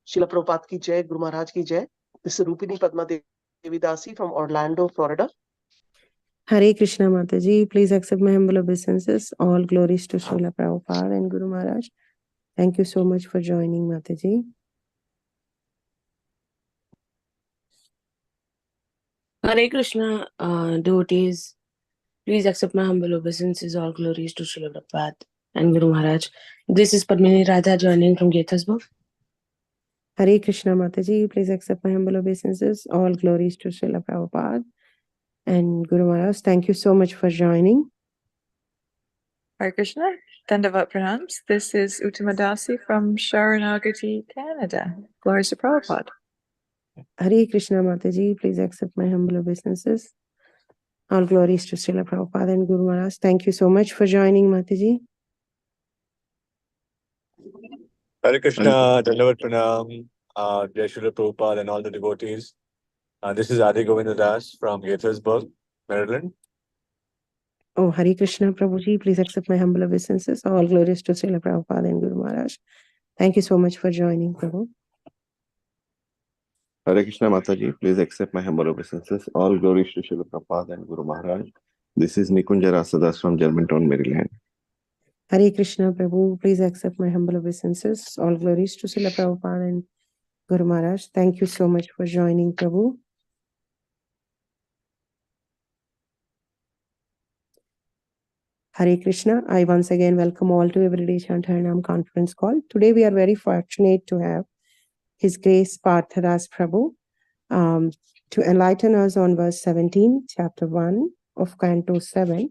Srila Prabhupada ki jai, Guru Maharaj ki jai. This is Rupini Padma Devidasi from Orlando, Florida. Hare Krishna Mataji, please accept my humble obeisances. All glories to Srila Prabhupada and Guru Maharaj. Thank you so much for joining, Mataji. Hare Krishna, devotees, please accept my humble obeisances. All glories to Srila Prabhupada and Guru Maharaj. This is Padmini Radha joining from Gethersburg. Hare Krishna Mataji, please accept my humble obeisances. All glories to Srila Prabhupada and Guru Maharaj. Thank you so much for joining. Hare Krishna, Dandavat Pranams. This is Uttamadasi from Sharanagati, Canada. Glories to Prabhupada. Hare Krishna Mataji, please accept my humble obeisances. All glories to Srila Prabhupada and Guru Maharaj. Thank you so much for joining, Mataji. Hare Krishna, Dandavat Pranam, Jai Srila Prabhupada and all the devotees. This is Adi Govindadas from Gaithersburg, Maryland. Oh, Hare Krishna Prabhuji, please accept my humble obeisances. All glories to Srila Prabhupada and Guru Maharaj. Thank you so much for joining, Prabhu. Hare Krishna Mataji, please accept my humble obeisances. All glories to Srila Prabhupada and Guru Maharaj. This is Nikunja Rasadas from Germantown, Maryland. Hare Krishna Prabhu, please accept my humble obeisances. All glories to Srila Prabhupada and Guru Maharaj. Thank you so much for joining, Prabhu. Hare Krishna, I once again welcome all to Everyday Chant Harinam conference call. Today we are very fortunate to have His Grace Partha Das Prabhu to enlighten us on verse 17, chapter 1 of Canto 7.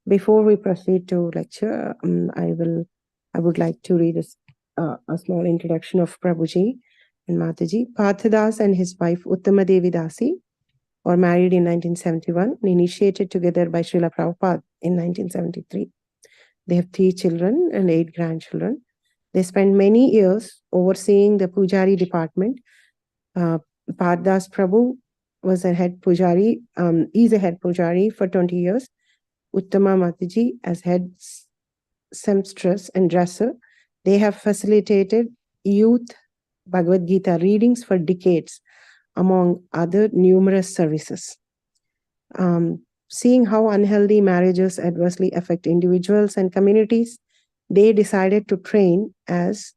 Before we proceed to lecture, I would like to read a small introduction of Prabhuji and Mataji. Partha Das and his wife Uttama Devi Dasi were married in 1971 and initiated together by Srila Prabhupada in 1973. They have 3 children and 8 grandchildren. They spent many years overseeing the Pujari department. Partha Das Prabhu was a head Pujari, is a head Pujari for 20 years. Uttama Mataji as head seamstress and dresser. They have facilitated youth Bhagavad Gita readings for decades, among other numerous services. Seeing how unhealthy marriages adversely affect individuals and communities, they decided to train as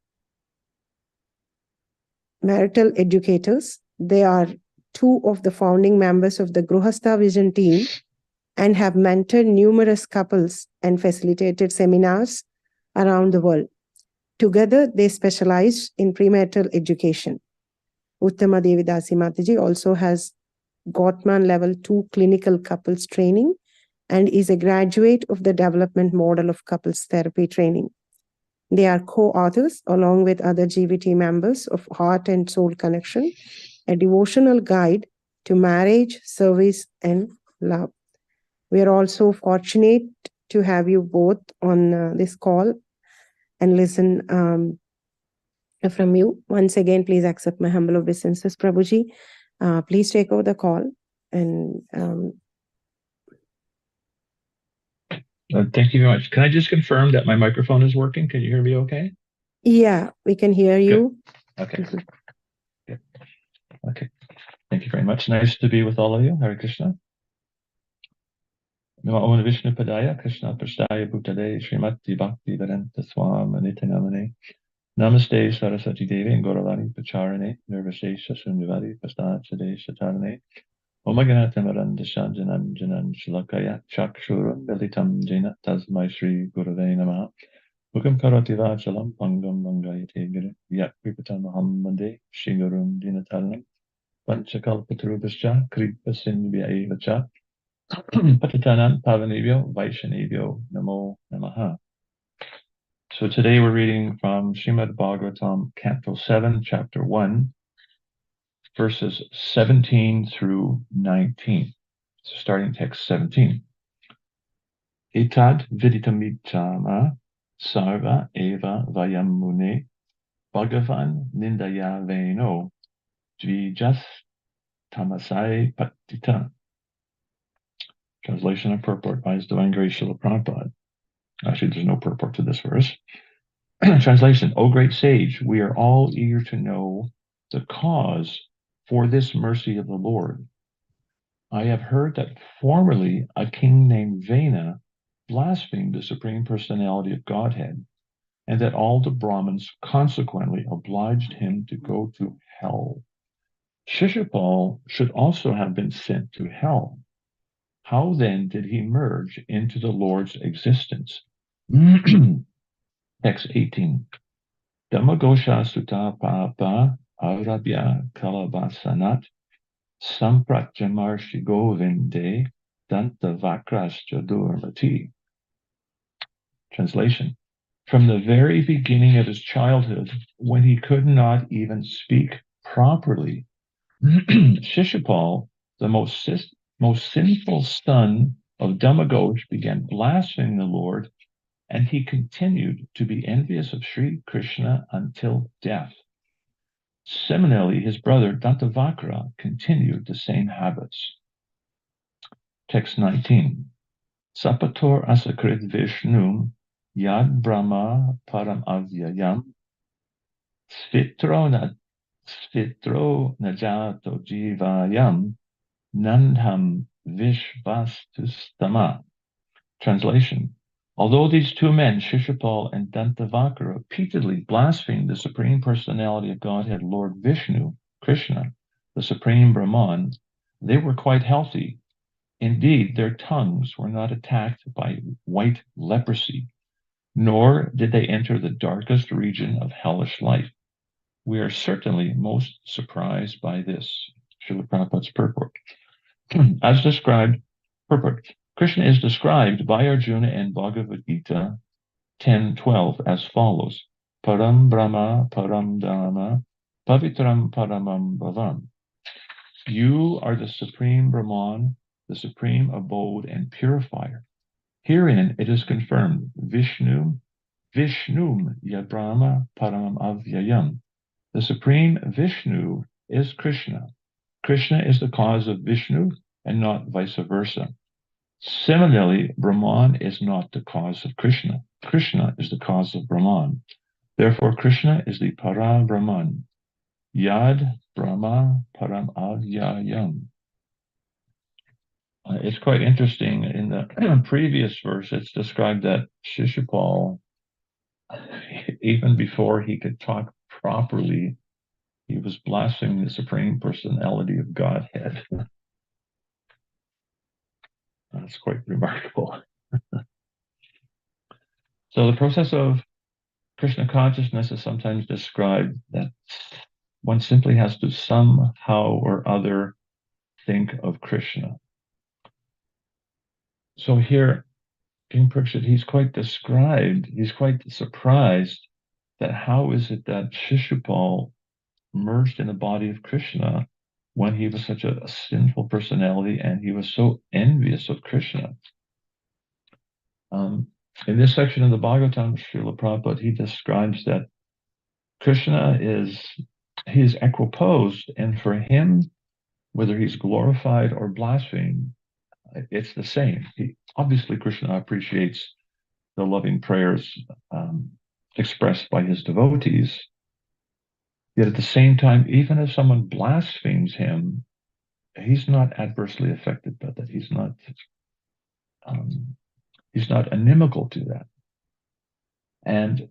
marital educators. They are 2 of the founding members of the Gruhastha Vision team and have mentored numerous couples and facilitated seminars around the world. Together, they specialize in premarital education. Uttama Devi Dasi Mataji also has Gottman Level 2 clinical couples training and is a graduate of the development model of couples therapy training. They are co-authors along with other GVT members of Heart and Soul Connection, a devotional guide to marriage, service, and love. We are also fortunate to have you both on this call and listen from you. Once again, please accept my humble obeisances, Prabhuji. Please take over the call. And thank you very much. Can I just confirm that my microphone is working? Can you hear me okay? Yeah, we can hear you. Good. Okay. Good. Okay. Thank you very much. Nice to be with all of you. Hare Krishna. Namo Vishnu Padaya Krishna Prasthaya Bhutale Srimati Bhakti Vedanta Swami Nitanamane Namaste Saraswati Devi and Gauravani Pacharane Nirvashesha Sundivadi Pastad Sade Satarane Omaganatam Aranda Shanjanan Janan Shalakaya Chakshuram Belitam Jena Tasmai Shri Gurave Namaha Mukam Karati Vachalam Pangam Bangayate Giri Yak Vipatam Muhammade Shingurum Dinatalam Panchakalpatrubhascha Kripa Sindhya Vacha Patitanam Pavanebhyo Vaishnavyo Namo Namaha. So today we're reading from Srimad Bhagvatam, Canto 7, Chapter 1, verses 17 through 19. So starting text 17. Etad viditamichama sarva eva vayam mune bhagavan nindaya veno dvijas tamasai patita. Translation and purport by His Divine Grace Srila Prabhupada. Actually, there's no purport to this verse. Translation: O great sage, we are all eager to know the cause for this mercy of the Lord. I have heard that formerly a king named Vena blasphemed the Supreme Personality of Godhead, and that all the Brahmins consequently obliged him to go to hell. Shishupal should also have been sent to hell. How then did he merge into the Lord's existence? Text 18. Dhammagosha sutta papa arabhya kalavasanat sampratyamar govinde danta vakrascha durmati. Translation. From the very beginning of his childhood, when he could not even speak properly, Shishupal, the most sinful son of Dhammaghosh, began blaspheming the Lord, and he continued to be envious of Sri Krishna until death. Similarly, his brother Dantavakra continued the same habits. Text 19. Sapator asakrit Vishnum yad brahma param avyayam svitro najato jivayam nandham vishvastustama. Translation. Although these two men, Shishupal and Dantavakra, repeatedly blasphemed the Supreme Personality of Godhead, Lord Vishnu, Krishna, the Supreme Brahman, they were quite healthy. Indeed, their tongues were not attacked by white leprosy, nor did they enter the darkest region of hellish life. We are certainly most surprised by this. Srila Prabhupada's purport. As described, purport. Krishna is described by Arjuna in Bhagavad Gita 10:12 as follows: Param Brahma, Param Dhamma, Pavitram Paramam Bhavam. You are the Supreme Brahman, the Supreme Abode and Purifier. Herein it is confirmed, Vishnum Yad Brahma Paramam Avyayam. The Supreme Vishnu is Krishna. Krishna is the cause of Vishnu and not vice versa. Similarly, Brahman is not the cause of Krishna. Krishna is the cause of Brahman. Therefore, Krishna is the Para Brahman. Yad Brahma Param Avyayam. It's quite interesting. In the previous verse, it's described that Shishupal, even before he could talk properly, he was blaspheming the Supreme Personality of Godhead. That's quite remarkable. So the process of Krishna consciousness is sometimes described that one simply has to somehow or other think of Krishna. So here, King Parikshit, he's quite surprised that how is it that Shishupal merged in the body of Krishna when he was such a sinful personality and he was so envious of Krishna. In this section of the Bhagavatam, Srila Prabhupada, he describes that Krishna is equiposed, and for him, whether he's glorified or blasphemed, it's the same. Obviously, Krishna appreciates the loving prayers expressed by his devotees. Yet at the same time, even if someone blasphemes him, he's not adversely affected by that. He's not inimical to that. And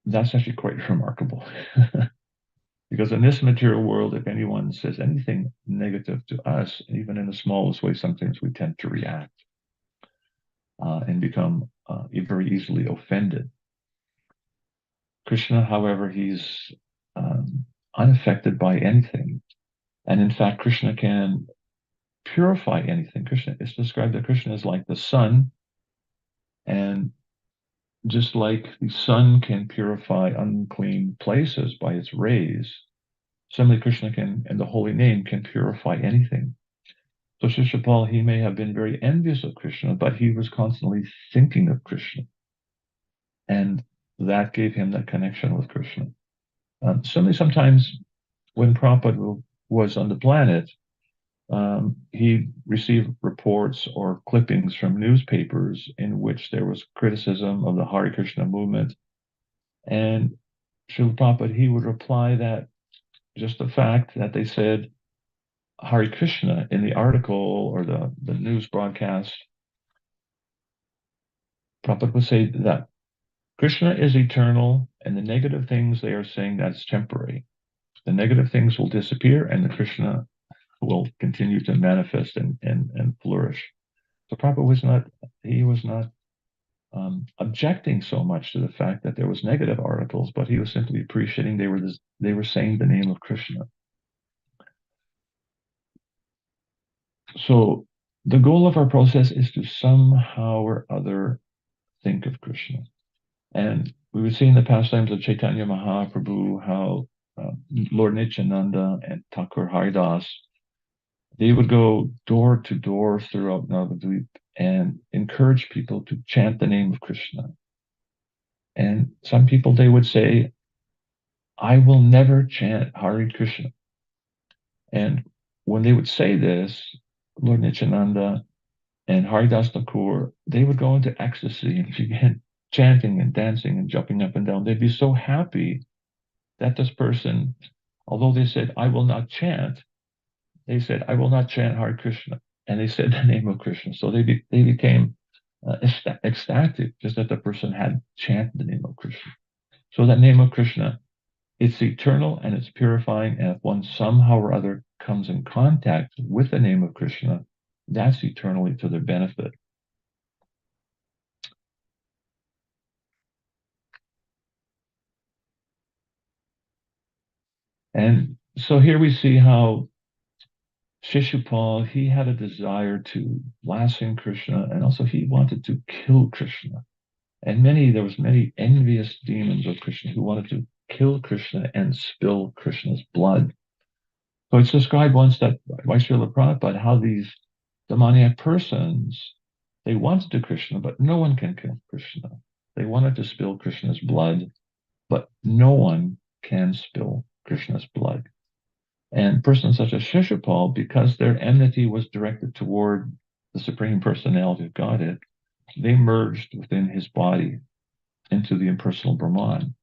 that's actually quite remarkable. Because in this material world, if anyone says anything negative to us, even in the smallest way, sometimes we tend to react and become very easily offended. Krishna, however, he's unaffected by anything. And in fact, Krishna can purify anything. It's described that Krishna is like the sun, and just like the sun can purify unclean places by its rays, similarly Krishna and the holy name can purify anything. So Shishupal, he may have been very envious of Krishna, but he was constantly thinking of Krishna. And that gave him that connection with Krishna. Certainly sometimes when Prabhupada was on the planet, he received reports or clippings from newspapers in which there was criticism of the Hare Krishna movement. And Srila Prabhupada, he would reply that just the fact that they said Hare Krishna in the article or the news broadcast, Prabhupada would say that Krishna is eternal, and the negative things they are saying, that's temporary. The negative things will disappear, and the Krishna will continue to manifest and flourish. So Prabhupada was not objecting so much to the fact that there was negative articles, but he was simply appreciating they were saying the name of Krishna. So the goal of our process is to somehow or other think of Krishna. And we would see in the pastimes of Chaitanya Mahaprabhu how Lord Nityananda and Thakur Haridas, they would go door to door throughout Navadvip and encourage people to chant the name of Krishna. And some people, they would say, I will never chant Hare Krishna. And when they would say this, Lord Nityananda and Haridas Thakur, they would go into ecstasy and begin chanting and dancing and jumping up and down. They'd be so happy that this person, although they said, I will not chant, they said, I will not chant Hare Krishna. And they said the name of Krishna. So they became ecstatic just that the person had chanted the name of Krishna. So that name of Krishna, it's eternal and it's purifying. And if one somehow or other comes in contact with the name of Krishna, that's eternally to their benefit. And so here we see how Shishupal, he had a desire to blaspheme Krishna, and also he wanted to kill Krishna. And there was many envious demons of Krishna who wanted to kill Krishna and spill Krishna's blood. So it's described once that by Srila Prabhupada how these demoniac persons, they wanted to Krishna, but no one can kill Krishna. They wanted to spill Krishna's blood, but no one can spill Krishna's blood. And persons such as Shishupal, because their enmity was directed toward the Supreme Personality of Godhead, they merged within his body into the impersonal Brahman.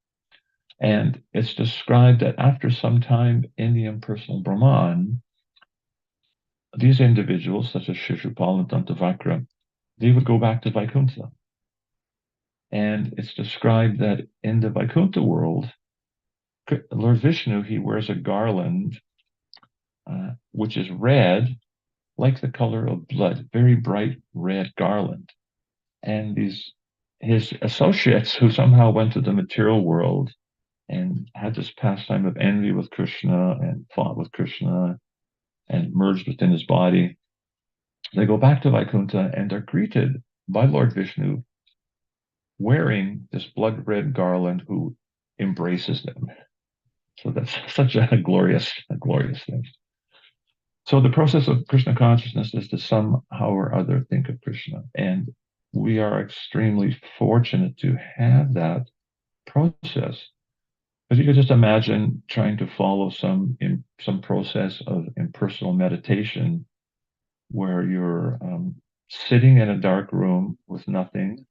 And it's described that after some time in the impersonal Brahman, these individuals, such as Shishupal and Dantavakra, they would go back to Vaikuntha. And it's described that in the Vaikuntha world, Lord Vishnu, he wears a garland which is red, like the color of blood, very bright red garland. And his associates who somehow went to the material world and had this pastime of envy with Krishna and fought with Krishna and merged within his body, they go back to Vaikuntha and are greeted by Lord Vishnu wearing this blood red garland who embraces them. So that's such a glorious thing. So the process of Krishna consciousness is to somehow or other think of Krishna. And we are extremely fortunate to have that process. Because you could just imagine trying to follow some process of impersonal meditation where you're sitting in a dark room with nothing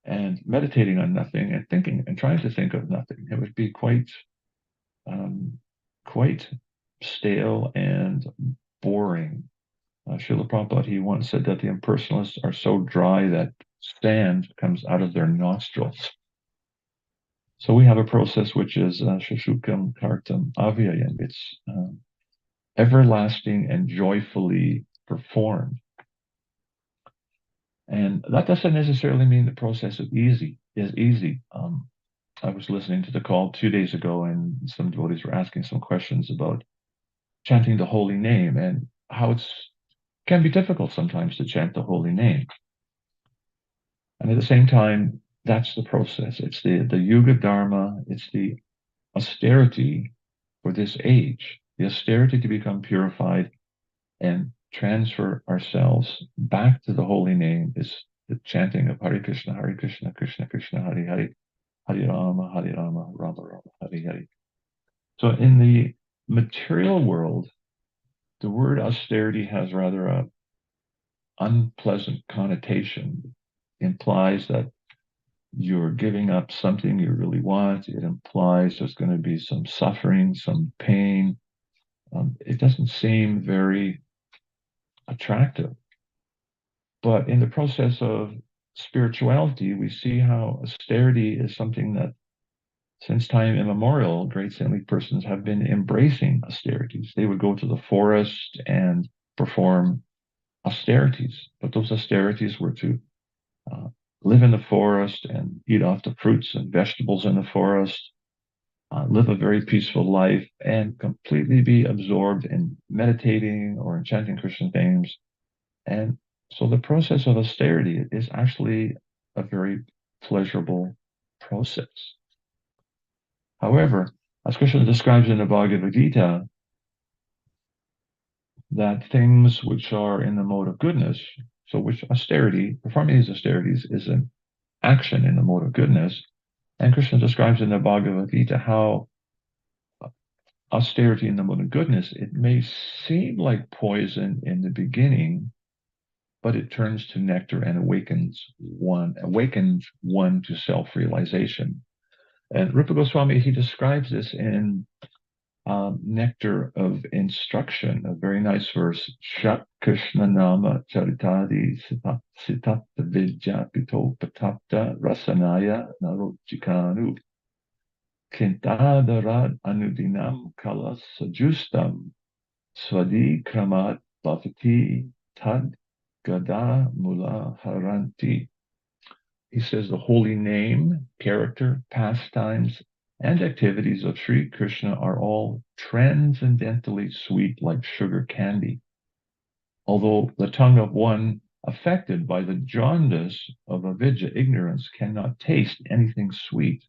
and meditating on nothing and thinking and trying to think of nothing. It would be quite stale and boring. Srila Prabhupada, he once said that the impersonalists are so dry that sand comes out of their nostrils. So we have a process which is Shashukam Kartam Avyayam. It's everlasting and joyfully performed. And that doesn't necessarily mean the process is easy. I was listening to the call 2 days ago, and some devotees were asking some questions about chanting the holy name and how it can be difficult sometimes to chant the holy name. And at the same time, that's the process. It's the Yuga Dharma. It's the austerity for this age, the austerity to become purified and transfer ourselves back to the holy name is the chanting of Hare Krishna, Krishna Krishna, Hare Hare, Hare Rama, Rama Rama, Hare Hare. So in the material world, the word austerity has rather a unpleasant connotation. It implies that you're giving up something you really want. It implies there's going to be some suffering, some pain. It doesn't seem very attractive. But in the process of spirituality, we see how austerity is something that since time immemorial, great saintly persons have been embracing austerities. They would go to the forest and perform austerities, but those austerities were to live in the forest and eat off the fruits and vegetables in the forest, live a very peaceful life, and completely be absorbed in meditating or in chanting Krishna names. And so the process of austerity is actually a very pleasurable process. However, as Krishna describes in the Bhagavad Gita, that things which are in the mode of goodness, so which austerity, performing these austerities is an action in the mode of goodness. And Krishna describes in the Bhagavad Gita how austerity in the mode of goodness, it may seem like poison in the beginning, but it turns to nectar and awakens one to self-realization. And Rupa Goswami, he describes this in Nectar of Instruction, a very nice verse. Shat Krishna Nama Charitadi Sitatta Vidya Pito Patapta Rasanaya Narojikanu Kintadarat Anudinam Kala Sajustam Swadi Kramat Bhavati Tad Gada Mula Haranti. He says the holy name, character, pastimes, and activities of Sri Krishna are all transcendently sweet like sugar candy. Although the tongue of one affected by the jaundice of avidya, ignorance, cannot taste anything sweet,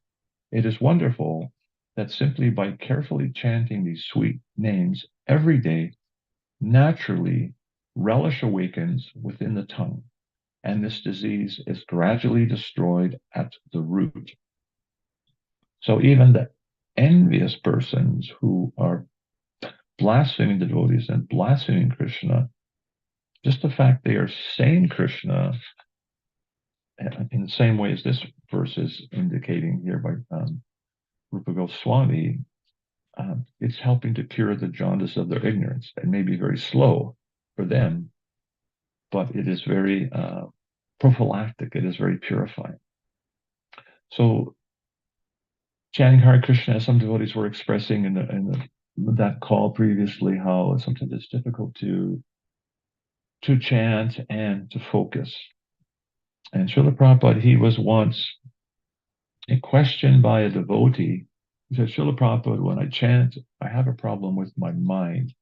it is wonderful that simply by carefully chanting these sweet names every day, naturally relish awakens within the tongue, and this disease is gradually destroyed at the root. So even the envious persons who are blaspheming the devotees and blaspheming Krishna, just the fact they are saying Krishna in the same way as this verse is indicating here by Rupa Goswami, it's helping to cure the jaundice of their ignorance. It may be very slow for them, but it is very prophylactic. It is very purifying. So chanting Hare Krishna, as some devotees were expressing in that call previously, how sometimes it's difficult to chant and to focus. And Srila Prabhupada, he was once questioned by a devotee. He said, Srila Prabhupada, when I chant, I have a problem with my mind.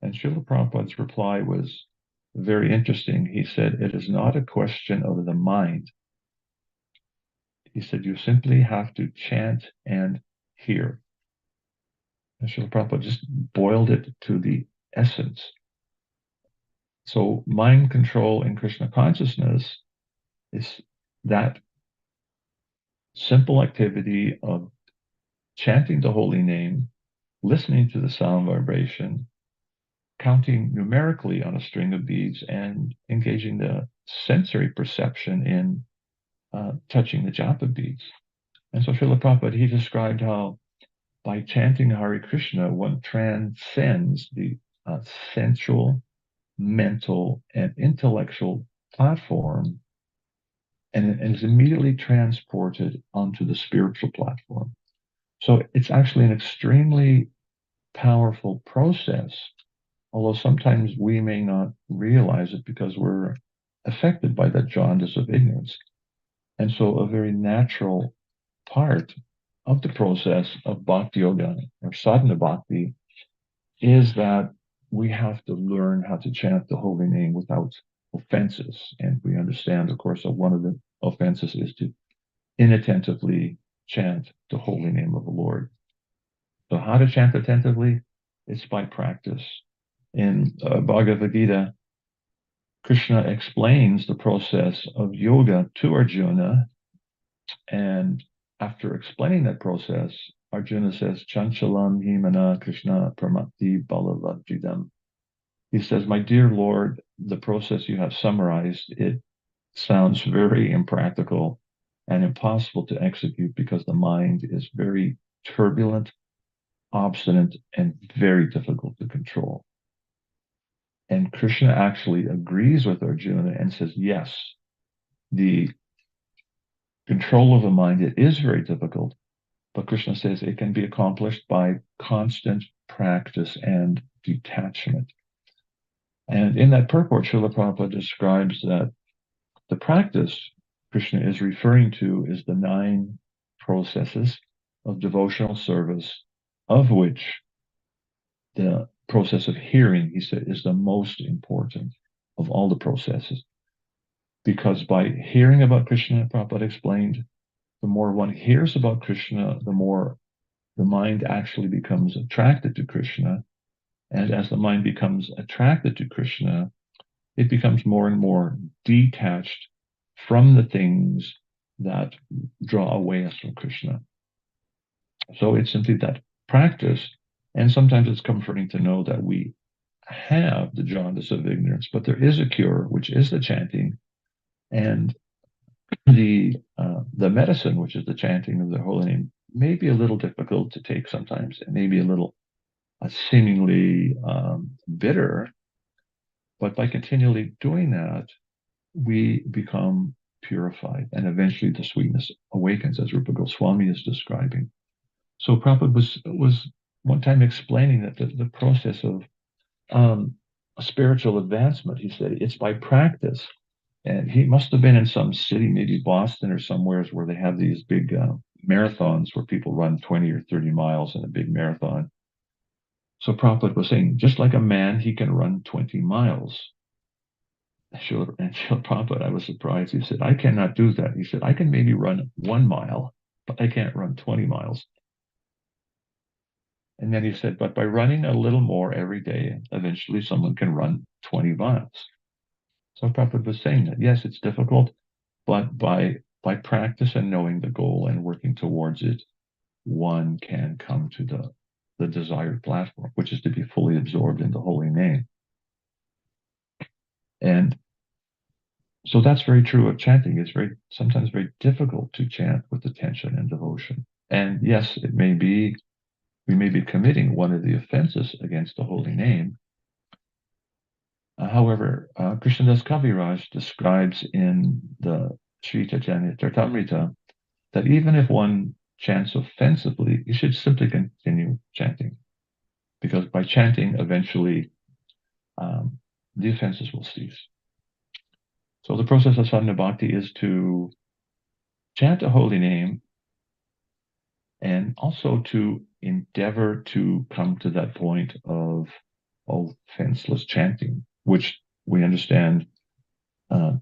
And Srila Prabhupada's reply was very interesting. He said, it is not a question of the mind. He said, you simply have to chant and hear. And Srila Prabhupada just boiled it to the essence. So mind control in Krishna consciousness is that simple activity of chanting the holy name, listening to the sound vibration, counting numerically on a string of beads, and engaging the sensory perception in touching the japa beads. And so Srila Prabhupada, he described how by chanting Hare Krishna, one transcends the sensual, mental, and intellectual platform and is immediately transported onto the spiritual platform. So it's actually an extremely powerful process, although sometimes we may not realize it because we're affected by that jaundice of ignorance. And so a very natural part of the process of bhakti yoga or sadhana bhakti is that we have to learn how to chant the holy name without offenses. And we understand, of course, that one of the offenses is to inattentively chant the holy name of the Lord. So how to chant attentively? It's by practice. In Bhagavad Gita, Krishna explains the process of yoga to Arjuna, and after explaining that process, Arjuna says, Chanchalam himana Krishna pramati balavajidam. He says, my dear Lord, the process you have summarized, it sounds very impractical and impossible to execute because the mind is very turbulent, obstinate, and very difficult to control. And Krishna actually agrees with Arjuna and says, yes, the control of the mind, it is very difficult, but Krishna says it can be accomplished by constant practice and detachment. And in that purport, Srila Prabhupada describes that the practice Krishna is referring to is the 9 processes of devotional service, of which the process of hearing, he said, is the most important of all the processes. Because by hearing about Krishna, Prabhupada explained, the more one hears about Krishna, the more the mind actually becomes attracted to Krishna. And as the mind becomes attracted to Krishna, it becomes more and more detached from the things that draw away us from Krishna. So it's simply that practice, and sometimes it's comforting to know that we have the jaundice of ignorance, but there is a cure, which is the chanting, and the medicine, which is the chanting of the holy name, may be a little difficult to take sometimes. It may be a little seemingly bitter, but by continually doing that, we become purified, and eventually the sweetness awakens, as Rupa Goswami is describing. So Prabhupada was one time explaining that the process of spiritual advancement, he said, it's by practice. And he must have been in some city, maybe Boston or somewhere, where they have these big marathons where people run 20 or 30 miles in a big marathon. So Prabhupada was saying, just like a man, he can run 20 miles. And Srila Prabhupada, I was surprised. He said, I cannot do that. He said, I can maybe run 1 mile, but I can't run 20 miles. And then he said, but by running a little more every day, eventually someone can run 20 miles. So Prabhupada was saying that, yes, it's difficult, but by practice and knowing the goal and working towards it, one can come to the desired platform, which is to be fully absorbed in the holy name. And so that's very true of chanting. It's sometimes very difficult to chant with attention and devotion. And yes, we may be committing one of the offenses against the holy name. However, Krishnadas Kaviraj describes in the Sri Chaitanya Charitamrita that even if one chants offensively, you should simply continue chanting, because by chanting, eventually the offenses will cease. So the process of sadhana bhakti is to chant a holy name and also to endeavor to come to that point of offenseless chanting, which we understand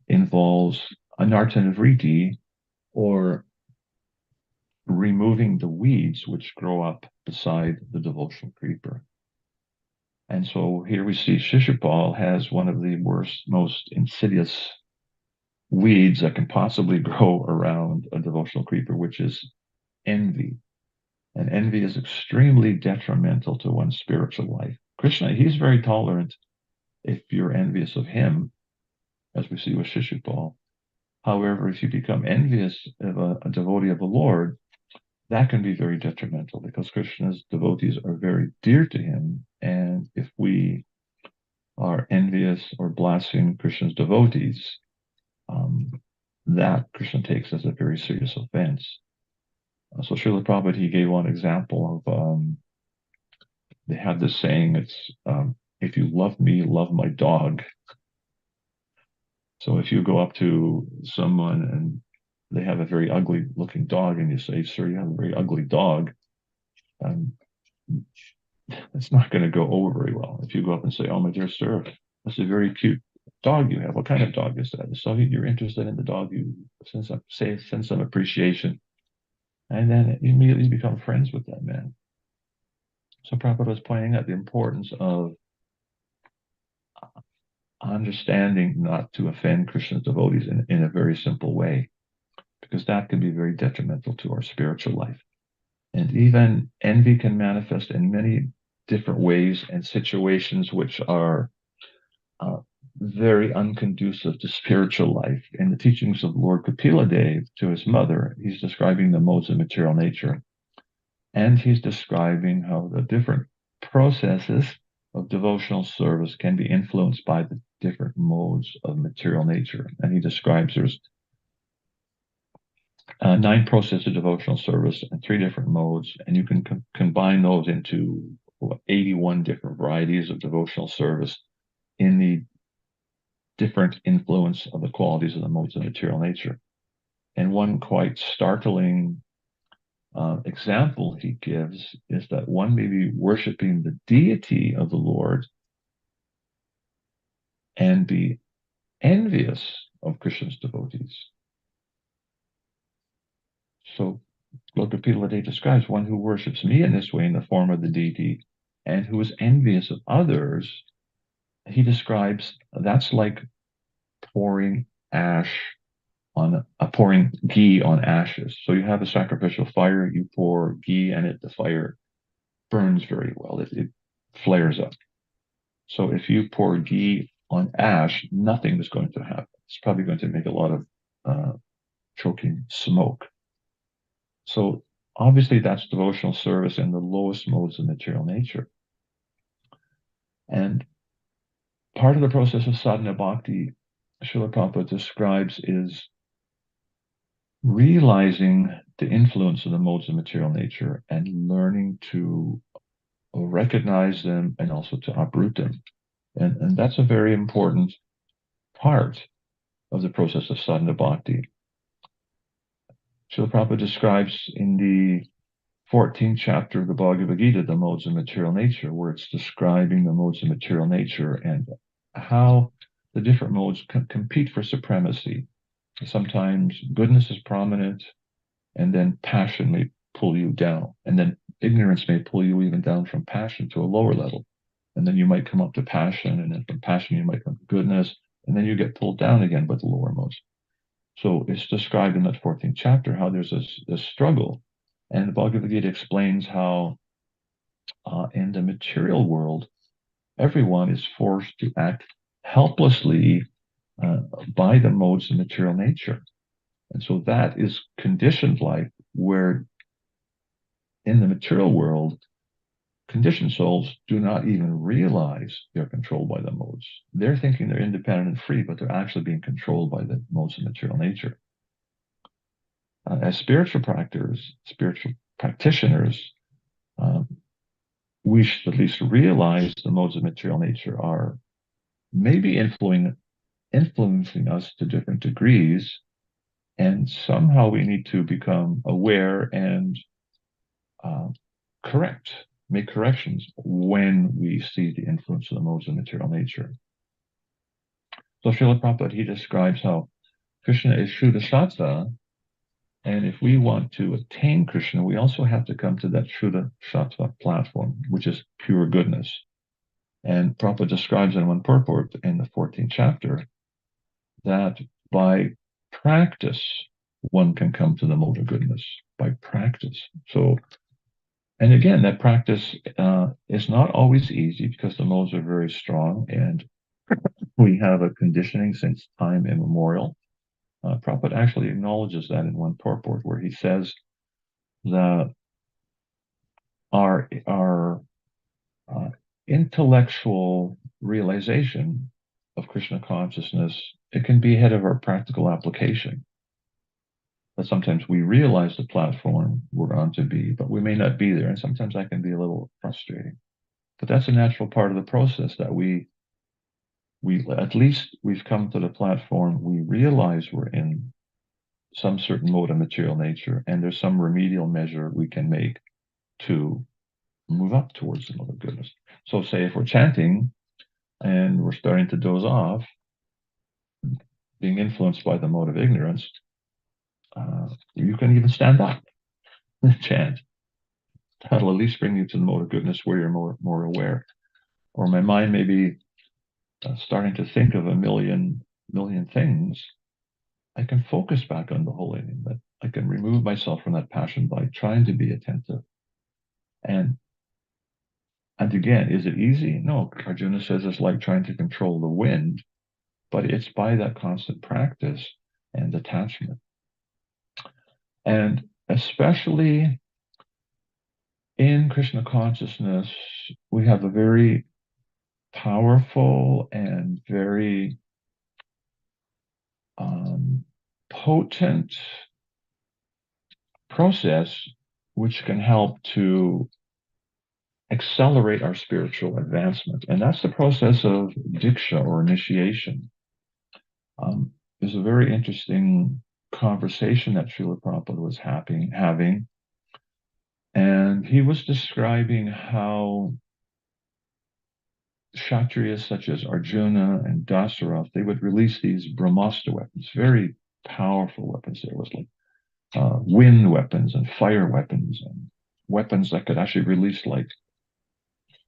involves anartanavriti, or removing the weeds which grow up beside the devotional creeper. And so here we see Shishupal has one of the worst, most insidious weeds that can possibly grow around a devotional creeper, which is envy. And envy is extremely detrimental to one's spiritual life. Krishna, he's very tolerant if you're envious of him, as we see with Shishupal. However, if you become envious of a devotee of the Lord, that can be very detrimental, because Krishna's devotees are very dear to him. And if we are envious or blaspheme Krishna's devotees, that Krishna takes as a very serious offense. So Srila Prabhupada, he gave one example of, they had this saying, it's, if you love me, love my dog. So if you go up to someone and they have a very ugly looking dog and you say, sir, you have a very ugly dog, it's not going to go over very well. If you go up and say, oh, my dear sir, that's a very cute dog you have. What kind of dog is that? So you're interested in the dog, you send some appreciation, and then you immediately become friends with that man. So Prabhupada was pointing out the importance of understanding not to offend Krishna's devotees in a very simple way, because that can be very detrimental to our spiritual life. And even envy can manifest in many different ways and situations which are very unconducive to spiritual life. In the teachings of Lord Kapila Dev to his mother, he's describing the modes of material nature. And he's describing how the different processes of devotional service can be influenced by the different modes of material nature. And he describes there's 9 processes of devotional service and 3 different modes, and you can combine those into 81 different varieties of devotional service in the different influence of the qualities of the modes of material nature. And one quite startling example he gives is that one may be worshiping the deity of the Lord and be envious of Krishna's devotees. So Lord Kapila Dev describes one who worships me in this way in the form of the deity and who is envious of others. He describes that's like pouring pouring ghee on ashes. So you have a sacrificial fire, you pour ghee and the fire burns very well. It flares up. So if you pour ghee on ash, nothing is going to happen. It's probably going to make a lot of choking smoke. So obviously that's devotional service in the lowest modes of material nature. And part of the process of sadhana bhakti, Srila Prabhupada describes is realizing the influence of the modes of material nature and learning to recognize them and also to uproot them. And that's a very important part of the process of sadhana bhakti. Srila Prabhupada describes in the 14th chapter of the Bhagavad Gita the modes of material nature, where it's describing the modes of material nature and how the different modes compete for supremacy. Sometimes goodness is prominent, and then passion may pull you down, and then ignorance may pull you even down from passion to a lower level. And then you might come up to passion, and then from passion you might come to goodness, and then you get pulled down again by the lower modes. So it's described in that 14th chapter how there's this struggle. And the Bhagavad Gita explains how in the material world, everyone is forced to act helplessly by the modes of material nature. And so that is conditioned life, where in the material world, conditioned souls do not even realize they're controlled by the modes. They're thinking they're independent and free, but they're actually being controlled by the modes of material nature. As spiritual practitioners, we should at least realize the modes of material nature are maybe influencing us to different degrees, and somehow we need to become aware and make corrections when we see the influence of the modes of material nature. So Srila Prabhupada, he describes how Krishna is Shuddha Sattva, and if we want to attain Krishna, we also have to come to that Shuddha Sattva platform, which is pure goodness. And Prabhupada describes in one purport in the 14th chapter that by practice, one can come to the mode of goodness, by practice. So, and again, that practice is not always easy because the modes are very strong and we have a conditioning since time immemorial. Prabhupada actually acknowledges that in one purport where he says that our intellectual realization of Krishna consciousness, it can be ahead of our practical application. That sometimes we realize the platform we're on to be, but we may not be there, and sometimes that can be a little frustrating. But that's a natural part of the process, that we at least we've come to the platform, we realize we're in some certain mode of material nature, and there's some remedial measure we can make to move up towards the mode of goodness. So say if we're chanting and we're starting to doze off, being influenced by the mode of ignorance, you can even stand up and chant. That'll at least bring you to the mode of goodness where you're more aware. Or my mind may be starting to think of a million things. I can focus back on the holy name, that I can remove myself from that passion by trying to be attentive. And again, is it easy? No. Arjuna says it's like trying to control the wind. but it's by that constant practice and attachment. And especially in Krishna consciousness, we have a very powerful and very potent process which can help to accelerate our spiritual advancement. And that's the process of diksha or initiation. There's a very interesting conversation that Srila Prabhupada was having, and he was describing how Kshatriyas such as Arjuna and Dasarath, they would release these Brahmastra weapons, very powerful weapons. There was like wind weapons and fire weapons and weapons that could actually release like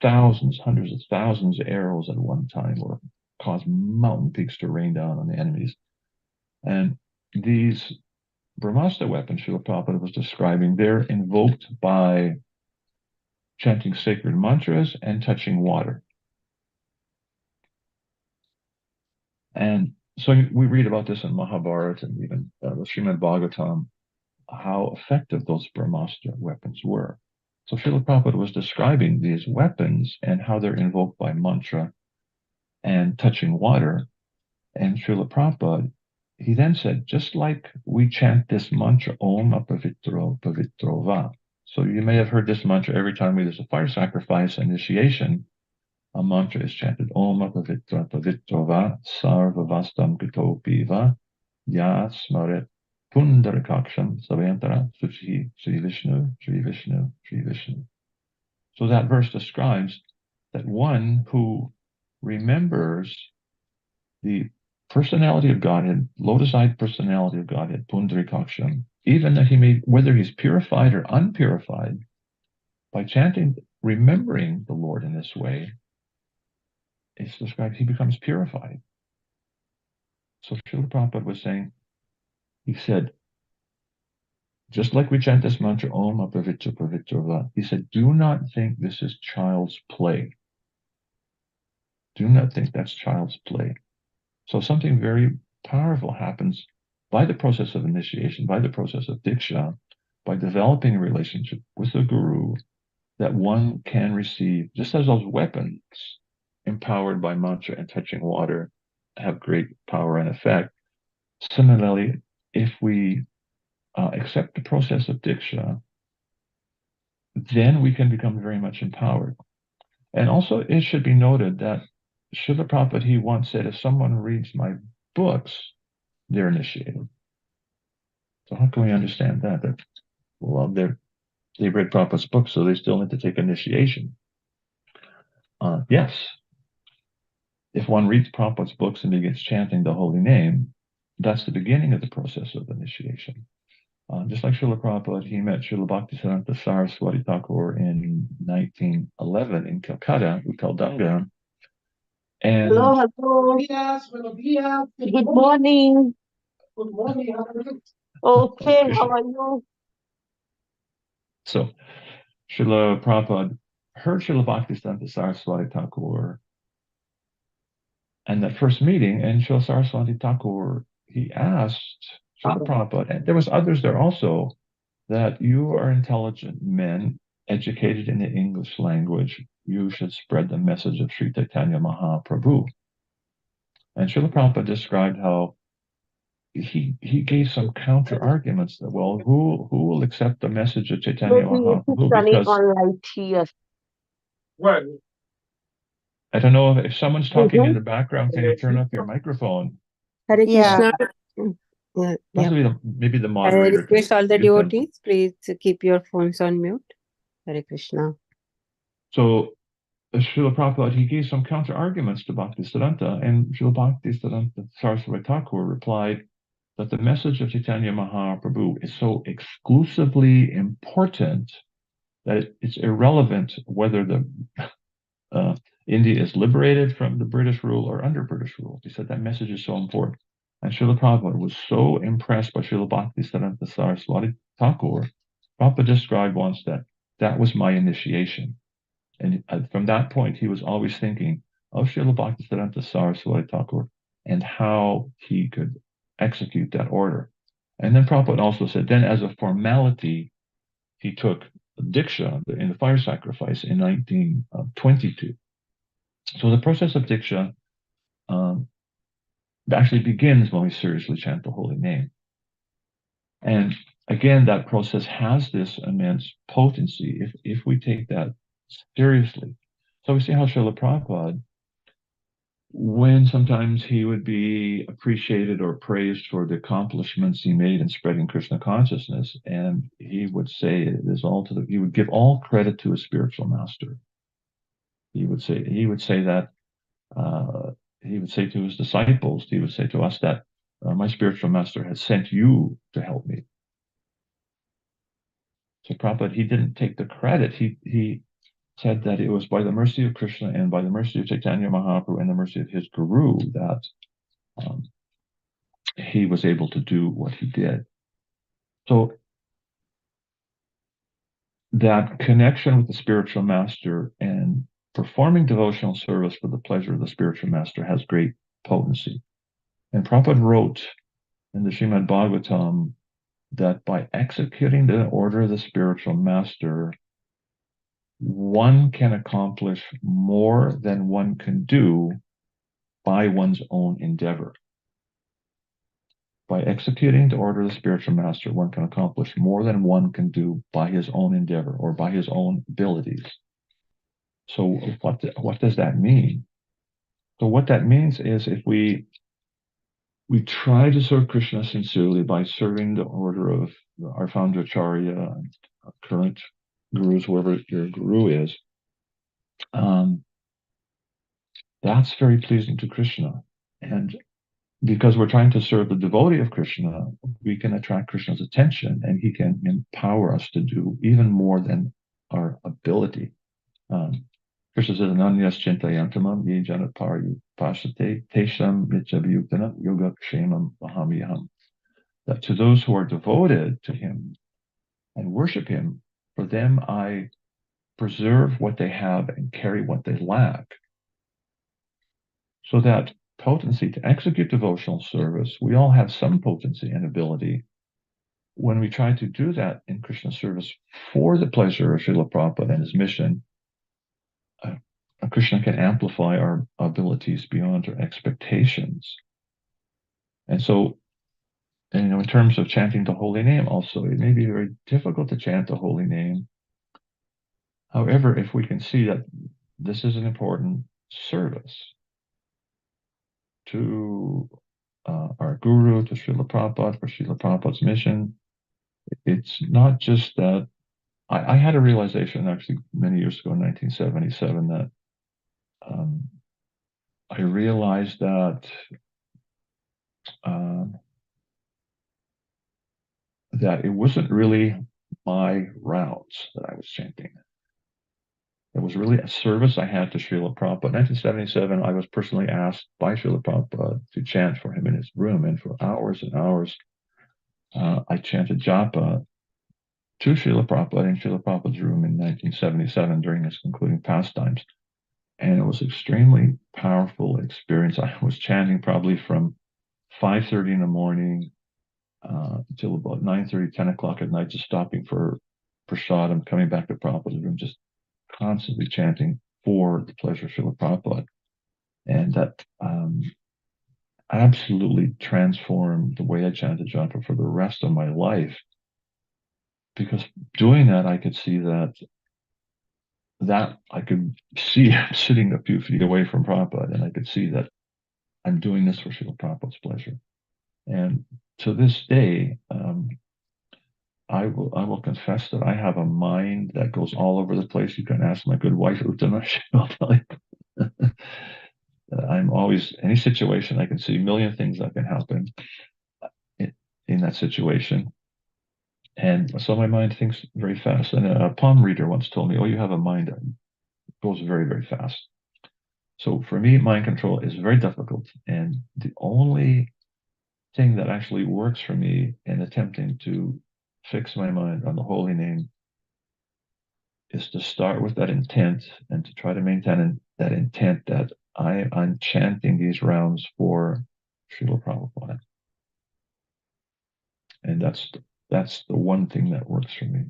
thousands, hundreds of thousands of arrows at one time or cause mountain peaks to rain down on the enemies. And these Brahmastra weapons, Srila Prabhupada was describing, they're invoked by chanting sacred mantras and touching water. And so we read about this in Mahabharata and even the Srimad Bhagvatam, how effective those Brahmastra weapons were. So Srila Prabhupada was describing these weapons and how they're invoked by mantra and touching water. And Srila Prabhupada, he then said, just like we chant this mantra, Om Apavitro Pavitro Va. So you may have heard this mantra every time there's a fire sacrifice initiation. A mantra is chanted, Om Apavitra Pavitro Va, Sarva Vastam Kitopi Va, Ya Smaret Pundarakaksham Savayantara Suchi Sri Vishnu, Sri Vishnu, Sri Vishnu. So that verse describes that one who remembers the personality of Godhead, lotus-eyed personality of Godhead, Pundarikaksham, even that he may, whether he's purified or unpurified, by chanting, remembering the Lord in this way, it's described he becomes purified. So Srila Prabhupada was saying, he said, just like we chant this mantra, Om Apavitra Pavitra Va, he said, do not think this is child's play. Do not think that's child's play. So something very powerful happens by the process of initiation, by the process of diksha, by developing a relationship with the guru, that one can receive, just as those weapons empowered by mantra and touching water have great power and effect. Similarly, if we accept the process of diksha, then we can become very much empowered. And also it should be noted that Srila Prabhupada, he once said, if someone reads my books, they're initiated. So how can we understand that? That well, they read Prabhupada's books, so they still need to take initiation. Yes. If one reads Prabhupada's books and begins chanting the holy name, that's the beginning of the process of initiation. Just like Srila Prabhupada, he met Srila Bhaktisiddhanta Saraswati Thakur in 1911 in Calcutta, Utaldanga. And Hello. Yes, buenos dias. Good morning. Good morning. Okay, how are you? So Srila Prabhupada heard Srila Bhaktisiddhanta Saraswati Thakur and that first meeting, and Srila Saraswati Thakur, he asked Srila Prabhupada, and there was others there also, that you are intelligent men, educated in the English language, you should spread the message of Sri Chaitanya Mahaprabhu. And Srila Prabhupada described how he gave some counter arguments that, well, who will accept the message of Chaitanya Maybe it is Mahaprabhu? sunny Because on light here. Well, I don't know if someone's talking in the background, can you turn up your microphone? Hare Yeah. Krishna. Yeah. Possibly maybe the I moderator. request all the give them- devotees, please keep your phones on mute. Hare Krishna. So Srila Prabhupada, he gave some counter arguments to Bhaktisiddhanta, and Srila Bhaktisiddhanta Saraswati Thakur replied that the message of Chaitanya Mahaprabhu is so exclusively important that it's irrelevant whether the India is liberated from the British rule or under British rule. He said that message is so important. And Srila Prabhupada was so impressed by Srila Bhaktisiddhanta Saraswati Thakur. Prabhupada described once that was my initiation. And from that point, he was always thinking of Srila Bhaktisiddhanta Saraswati Thakur and how he could execute that order. And then Prabhupada also said, then as a formality, he took Diksha in the fire sacrifice in 1922. So the process of Diksha actually begins when we seriously chant the holy name. And again, that process has this immense potency if we take that seriously. So we see how Srila Prabhupada, when sometimes he would be appreciated or praised for the accomplishments he made in spreading Krishna consciousness, and he would say it is all to he would give all credit to his spiritual master. He would say that he would say to his disciples, he would say to us that my spiritual master has sent you to help me. So Prabhupada, he didn't take the credit. He said that it was by the mercy of Krishna and by the mercy of Chaitanya Mahaprabhu and the mercy of his guru that he was able to do what he did. So that connection with the spiritual master and performing devotional service for the pleasure of the spiritual master has great potency. And Prabhupada wrote in the Srimad Bhagvatam that by executing the order of the spiritual master, one can accomplish more than one can do by one's own endeavor. By executing the order of the spiritual master, one can accomplish more than one can do by his own endeavor or by his own abilities. So what does that mean? So what that means is if we try to serve Krishna sincerely by serving the order of our founder Acharya, our current gurus, whoever your guru is, that's very pleasing to Krishna. And because we're trying to serve the devotee of Krishna, we can attract Krishna's attention and he can empower us to do even more than our ability. Krishna says, Ananyas chintayantamam ye janapari pasate tesham mitjabhyuktana yoga kshemam mahamyaham. That to those who are devoted to him and worship him, for them I preserve what they have and carry what they lack. So that potency to execute devotional service, we all have some potency and ability. When we try to do that in Krishna service for the pleasure of Srila Prabhupada and his mission, Krishna can amplify our abilities beyond our expectations. And so, in terms of chanting the holy name also, it may be very difficult to chant the holy name. However, if we can see that this is an important service to our guru, to Srila Prabhupada, for Srila Prabhupada's mission, it's not just that. I had a realization actually many years ago in 1977 that I realized that that it wasn't really my rounds that I was chanting. It was really a service I had to Srila Prabhupada. In 1977, I was personally asked by Srila Prabhupada to chant for him in his room, and for hours and hours, I chanted japa to Srila Prabhupada in Srila Prabhupada's room in 1977 during his concluding pastimes. And it was an extremely powerful experience. I was chanting probably from 5:30 in the morning until about 9:30, 10 o'clock at night, just stopping for prasadam, coming back to Prabhupada's room, just constantly chanting for the pleasure of Srila Prabhupada. And that absolutely transformed the way I chanted japa for the rest of my life. Because doing that, I could see that I could see sitting a few feet away from Prabhupada, and I could see that I'm doing this for Srila Prabhupada's pleasure. And to this day, I will confess that I have a mind that goes all over the place. You can ask my good wife Uttama; she'll tell you. I'm always, any situation, I can see a million things that can happen in that situation. And so my mind thinks very fast. And a palm reader once told me, oh, you have a mind that goes very, very fast. So for me, mind control is very difficult. And the only thing that actually works for me in attempting to fix my mind on the holy name is to start with that intent and to try to maintain that intent that I'm chanting these rounds for Srila Prabhupada. And that's the one thing that works for me.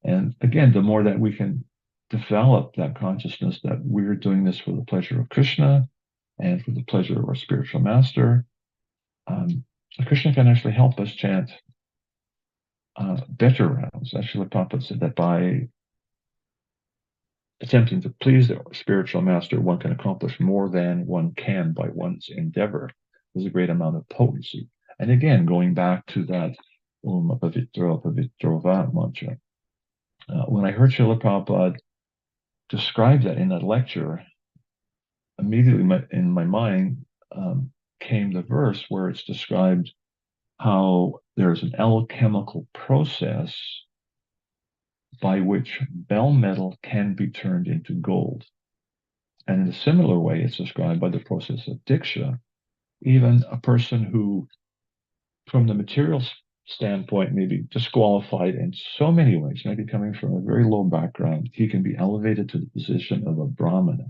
And again, the more that we can develop that consciousness that we're doing this for the pleasure of Krishna and for the pleasure of our spiritual master, Krishna can actually help us chant better rounds. Actually, Prabhupada said that by attempting to please the spiritual master, one can accomplish more than one can by one's endeavor. There's a great amount of potency. And again, going back to that Om Pavitro Pavitrova mantra, when I heard Srila Prabhupada describe that in that lecture, immediately in my mind came the verse where it's described how there's an alchemical process by which bell metal can be turned into gold. And in a similar way, it's described by the process of Diksha. Even a person who, from the material standpoint, may be disqualified in so many ways, maybe coming from a very low background, he can be elevated to the position of a Brahmana.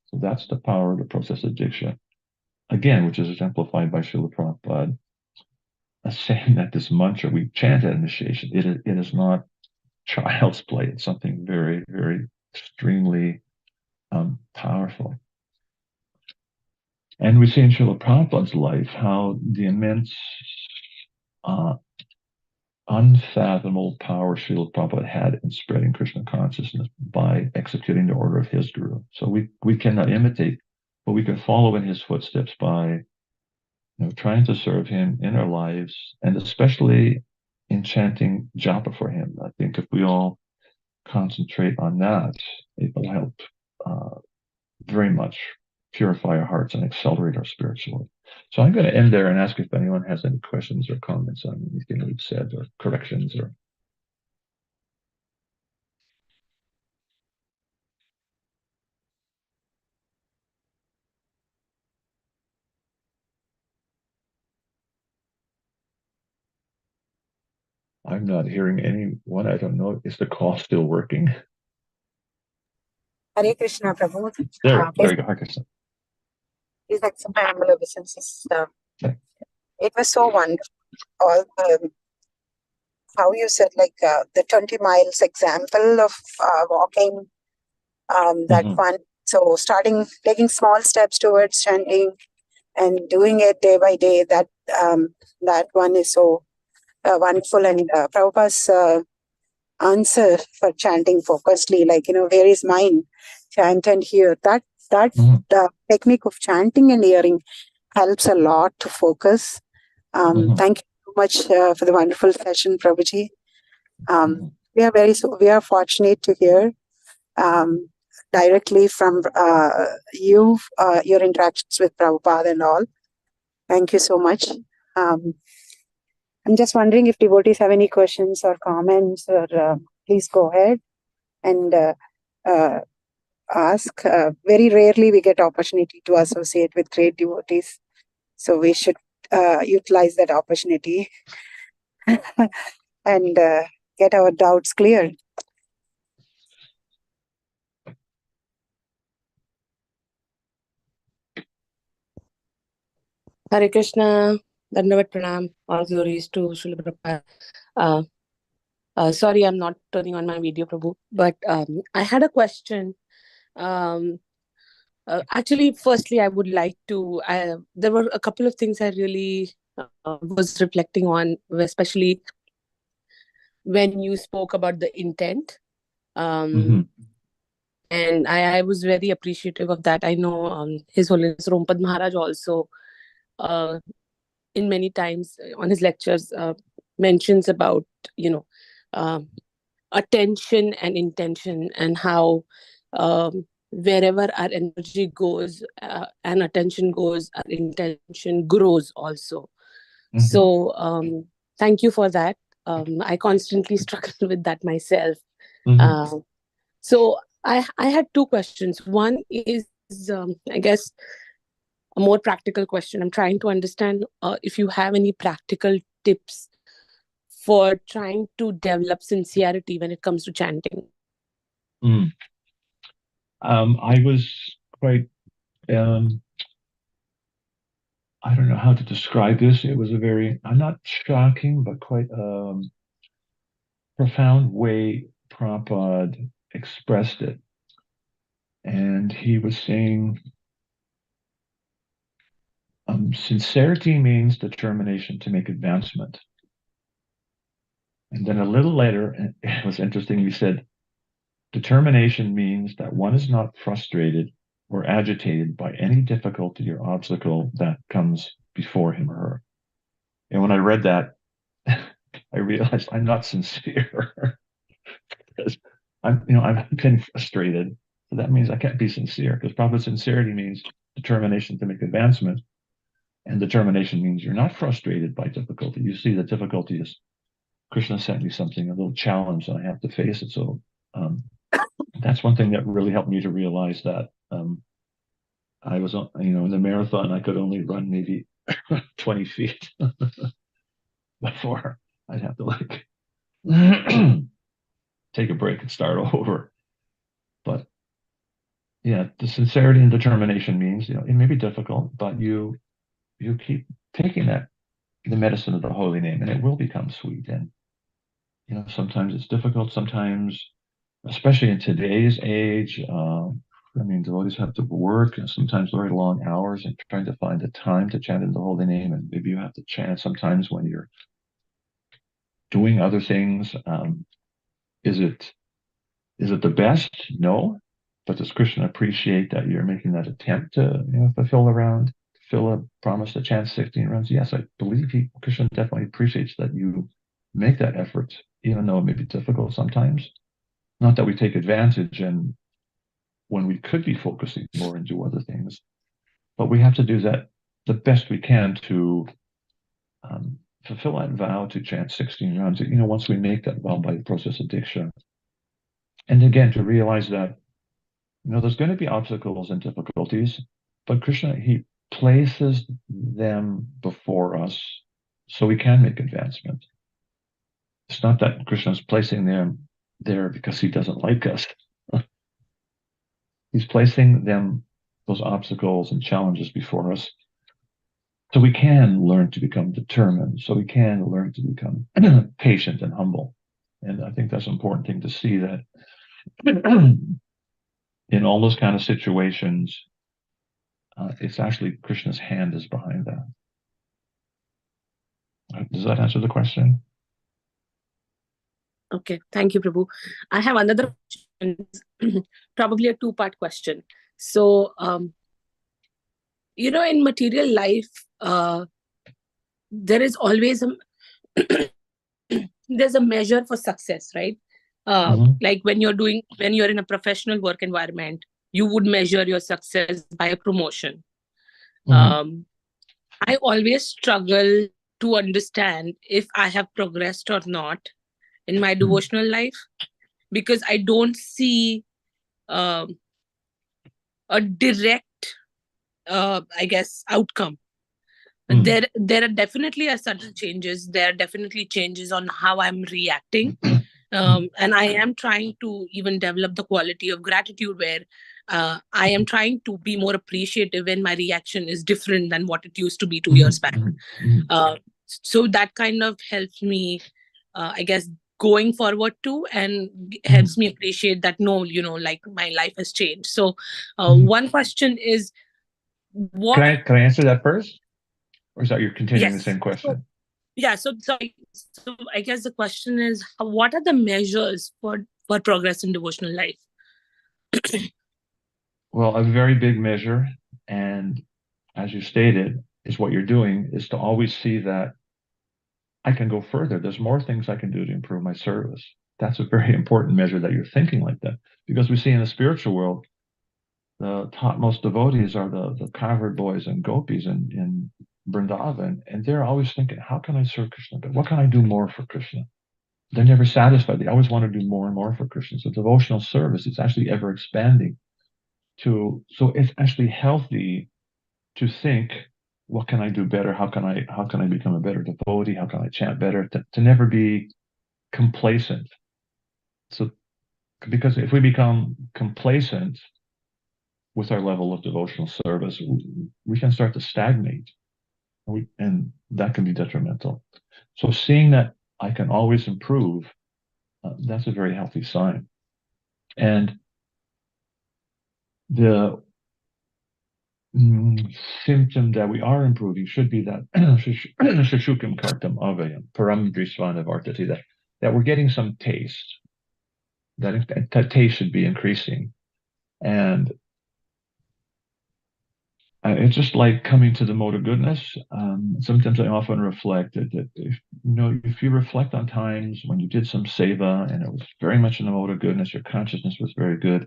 So that's the power of the process of Diksha. Again, which is exemplified by Srila Prabhupada, saying that this mantra we chant at initiation, it is not child's play. It's something very, very extremely powerful. And we see in Srila Prabhupada's life how the immense, unfathomable power Srila Prabhupada had in spreading Krishna consciousness by executing the order of his guru. So we cannot imitate, but we can follow in his footsteps by trying to serve him in our lives, and especially in chanting japa for him. I think if we all concentrate on that, it will help very much purify our hearts and accelerate our spiritual life. So I'm going to end there and ask if anyone has any questions or comments on anything we've said or corrections or. I'm not hearing anyone. I don't know. Is the call still working? Hare Krishna, Prabhu. There you go. Hare Krishna. Please accept my humble obeisances. Okay. It was so wonderful. All how you said, like the 20 miles example of walking, that one. So taking small steps towards chanting and doing it day by day, that one is so wonderful. And Prabhupada's answer for chanting focusedly, like, where is mine? Chant and hear. That the technique of chanting and hearing helps a lot to focus. Thank you so much for the wonderful session, Prabhuji. We are fortunate to hear directly from you, your interactions with Prabhupada and all. Thank you so much. I'm just wondering if devotees have any questions or comments, or please go ahead and ask. Very rarely we get opportunity to associate with great devotees, so we should utilize that opportunity and get our doubts cleared. Hare Krishna, Dandavat Pranam, all glories to Srila Prabhupada. Sorry, I'm not turning on my video, Prabhu, but I had a question. Actually, firstly, I would like to, there were a couple of things I really was reflecting on, especially when you spoke about the intent. And I was very appreciative of that. I know His Holiness Rompad Maharaj also, in many times on his lectures, mentions about, attention and intention, and how wherever our energy goes and attention goes, our intention grows also. So thank you for that. I constantly struggle with that myself. So I had two questions. One is, I guess, a more practical question. I'm trying to understand if you have any practical tips for trying to develop sincerity when it comes to chanting. I was quite I don't know how to describe this. It was a very, not shocking, but quite profound way Prabhupada expressed it. And he was saying, sincerity means determination to make advancement. And then a little later, it was interesting, he said, determination means that one is not frustrated or agitated by any difficulty or obstacle that comes before him or her. And when I read that, I realized I'm not sincere because I'm been frustrated. So that means I can't be sincere, because proper sincerity means determination to make advancement. And determination means you're not frustrated by difficulty. You see that difficulty is, Krishna sent me something, a little challenge, and I have to face it. So that's one thing that really helped me to realize that I was, in the marathon, I could only run maybe 20 feet before I'd have to take a break and start over. But yeah, the sincerity and determination means, it may be difficult, but you keep taking the medicine of the holy name, and it will become sweet. And sometimes it's difficult. Sometimes, especially in today's age, devotees have to work, and sometimes very long hours, and trying to find the time to chant in the holy name. And maybe you have to chant sometimes when you're doing other things. Is it the best? No. But does Krishna appreciate that you're making that attempt to fulfill a promise to chant 16 runs? Yes, I believe Krishna definitely appreciates that you make that effort, even though it may be difficult sometimes. Not that we take advantage and when we could be focusing more and do other things, but we have to do that the best we can to fulfill that vow to chant 16 rounds. Once we make that vow by the process of Diksha, and again to realize that there's going to be obstacles and difficulties, but Krishna, he places them before us so we can make advancement. It's not that Krishna's placing them there because he doesn't like us. He's placing those obstacles and challenges before us so we can learn to become determined, so we can learn to become patient and humble. And I think that's an important thing to see, that in all those kind of situations, it's actually Krishna's hand is behind that. Does that answer the question? Okay, thank you, Prabhu. I have another question, probably a two-part question. So, in material life, there is always there's a measure for success, right? Like when you're in a professional work environment, you would measure your success by a promotion. I always struggle to understand if I have progressed or not in my devotional life, because I don't see a direct, I guess, outcome. There are definitely subtle changes. There are definitely changes on how I'm reacting. And I am trying to even develop the quality of gratitude, where I am trying to be more appreciative when my reaction is different than what it used to be 2 years back. So that kind of helps me, I guess, going forward too, and helps me appreciate that, no, like my life has changed. So one question is, what... Can I answer that first? Or is that you're continuing the same question? So I guess the question is, what are the measures for progress in devotional life? Well, a very big measure, and as you stated, is what you're doing is to always see that I can go further. There's more things I can do to improve my service. That's a very important measure, that you're thinking like that, because we see in the spiritual world, the topmost devotees are the covered boys and gopis in Vrindavan, and they're always thinking, how can I serve Krishna? But what can I do more for Krishna? They're never satisfied. They always want to do more and more for Krishna. So devotional service is actually ever expanding. So it's actually healthy to think, what can I do better? How can I become a better devotee? How can I chant better? To never be complacent. So, because if we become complacent with our level of devotional service, we can start to stagnate. and that can be detrimental. So seeing that I can always improve, that's a very healthy sign. And the symptom that we are improving should be that shashukam kartam avayam, param drisvana vartati, that we're getting some taste, that taste should be increasing. And it's just like coming to the mode of goodness. Sometimes I often reflect that if you reflect on times when you did some seva and it was very much in the mode of goodness, your consciousness was very good,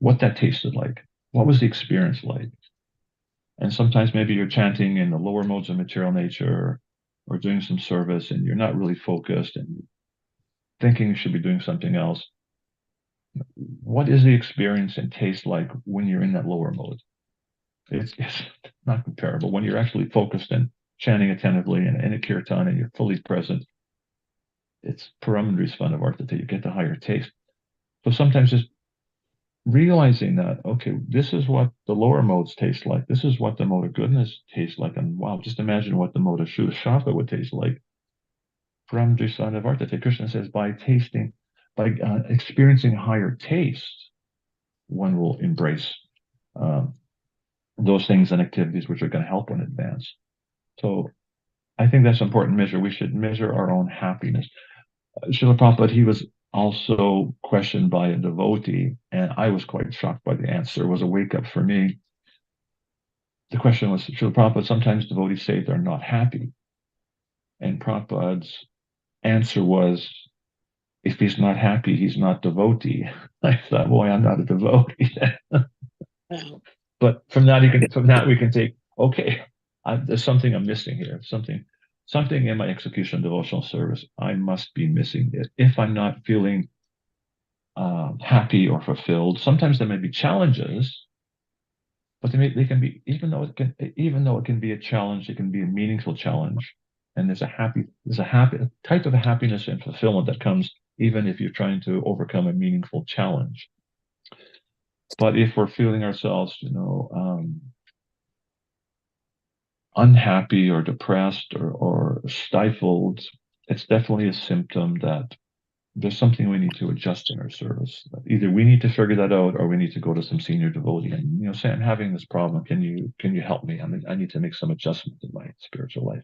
what that tasted like, what was the experience like? And sometimes maybe you're chanting in the lower modes of material nature or doing some service and you're not really focused and thinking you should be doing something else. What is the experience and taste like when you're in that lower mode? It's not comparable. When you're actually focused and chanting attentively and in a kirtan and you're fully present, it's paramandrisvana vartati, you get the higher taste. So sometimes just realizing that, okay, this is what the lower modes taste like. This is what the mode of goodness tastes like. And wow, just imagine what the mode of Shaka would taste like. Paramandrisvana vartati, Krishna says, by experiencing higher taste, one will embrace those things and activities which are going to help one advance. So I think that's an important measure. We should measure our own happiness. Srila Prabhupada, he was also questioned by a devotee, and I was quite shocked by the answer. It was a wake-up for me. The question was, Srila Prabhupada, sometimes devotees say they're not happy. And Prabhupada's answer was, if he's not happy, he's not devotee. I thought, boy, I'm not a devotee. But from that we can take, okay, there's something I'm missing here. Something in my execution of devotional service, I must be missing it. If I'm not feeling happy or fulfilled, sometimes there may be challenges, but they can be, even though it can be a challenge, it can be a meaningful challenge. And there's a type of happiness and fulfillment that comes even if you're trying to overcome a meaningful challenge. But if we're feeling ourselves, unhappy or depressed or stifled, it's definitely a symptom that there's something we need to adjust in our service. Either we need to figure that out or we need to go to some senior devotee and, say, I'm having this problem. Can you help me? I need to make some adjustments in my spiritual life.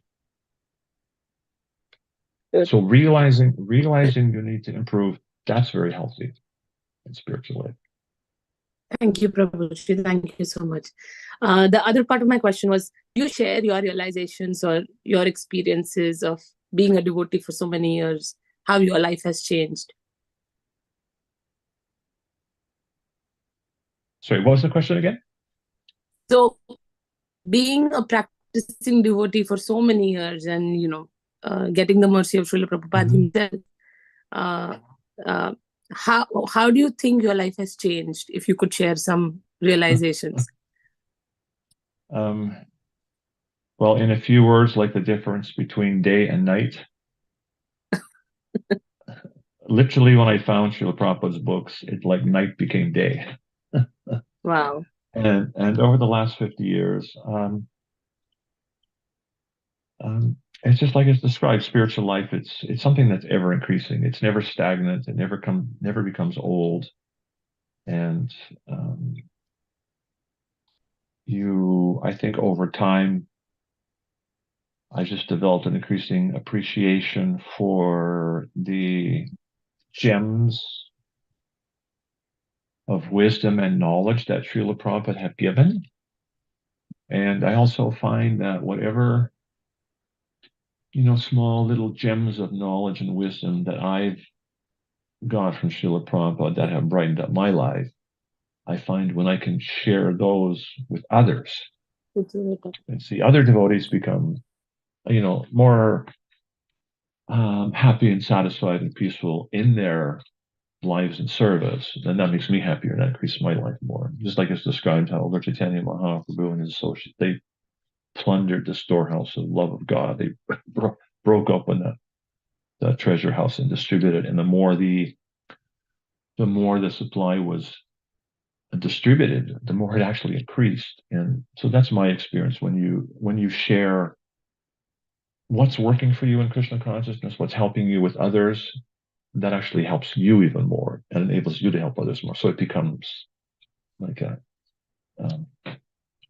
Good. So realizing you need to improve, that's very healthy in spiritual life. Thank you, Prabhuji. Thank you so much. The other part of my question was, do you share your realizations or your experiences of being a devotee for so many years, how your life has changed? Sorry, what was the question again? So, being a practicing devotee for so many years and, getting the mercy of Srila Prabhupada himself, how do you think your life has changed? If you could share some realizations. Well, in a few words, like the difference between day and night. Literally, when I found Srila Prabhupada's books, it's like night became day. Wow. And over the last 50 years, it's just like it's described, spiritual life. It's something that's ever increasing. It's never stagnant. It never becomes old. And I think over time, I just developed an increasing appreciation for the gems of wisdom and knowledge that Srila Prabhupada have given. And I also find that whatever, small little gems of knowledge and wisdom that I've got from Srila Prabhupada that have brightened up my life, I find when I can share those with others and see other devotees become, more happy and satisfied and peaceful in their lives and service, then that makes me happier and that increases my life more. Just like it's described how Lord Chaitanya Mahaprabhu and his associates, they plundered the storehouse of love of God. They broke open the treasure house and distributed it. And the more the supply was distributed, the more it actually increased. And so that's my experience. When you share what's working for you in Krishna consciousness, what's helping you with others, that actually helps you even more and enables you to help others more. So it becomes like a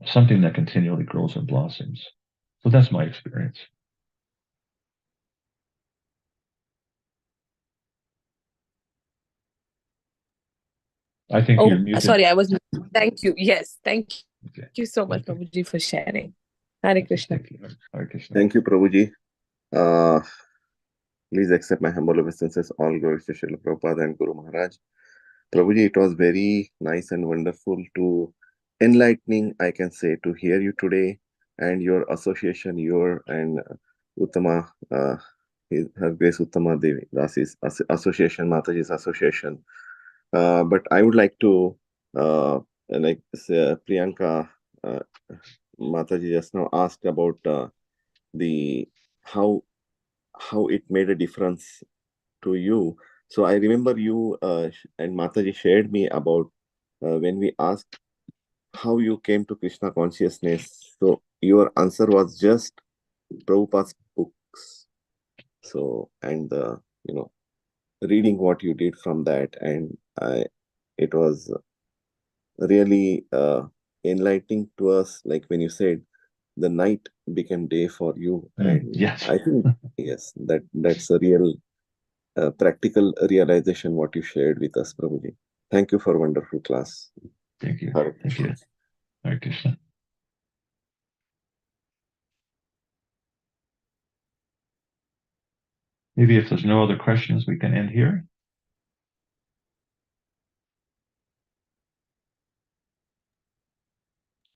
something that continually grows and blossoms. So that's my experience. I think you're muted. Sorry, I was. Thank you. Yes, thank Okay. you so much, Prabhuji, for sharing. Hare Krishna. Thank you. Hare Krishna. Thank you, Prabhuji. Please accept my humble obeisances. All glories to Srila Prabhupada and Guru Maharaj. Prabhuji, it was very nice and wonderful to enlightening, I can say, to hear you today and your association, your and Uttama, Her Grace Uttama Devi Dasi's association, Mataji's association. But I would like to, like Priyanka, Mataji just now asked about the how it made a difference to you. So I remember you and Mataji shared me about when we asked how you came to Krishna consciousness. So your answer was just Prabhupada's books. So and reading what you did from that, and it was really enlightening to us. Like when you said the night became day for you, and yes. I think yes, that's a real practical realization what you shared with us, Prabhuji. Thank you for a wonderful class. Thank you. Hare Thank you. Hare Krishna. Maybe if there's no other questions, we can end here.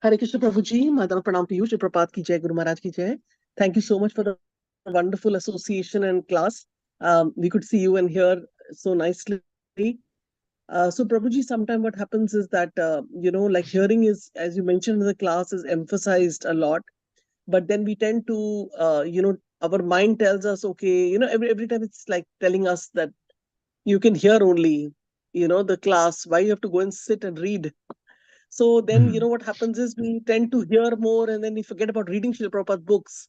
Hare Krishna Prabhuji, Madam Pranam to you, Shri Prabhupada ki jai, Guru Maharaj ki jai. Thank you so much for the wonderful association and class. We could see you and hear so nicely. So Prabhuji, sometimes what happens is that, like hearing is, as you mentioned in the class, is emphasized a lot. But then we tend to, our mind tells us, okay, every time it's like telling us that you can hear only, the class, why you have to go and sit and read. So then, what happens is we tend to hear more and then we forget about reading Srila Prabhupada's books.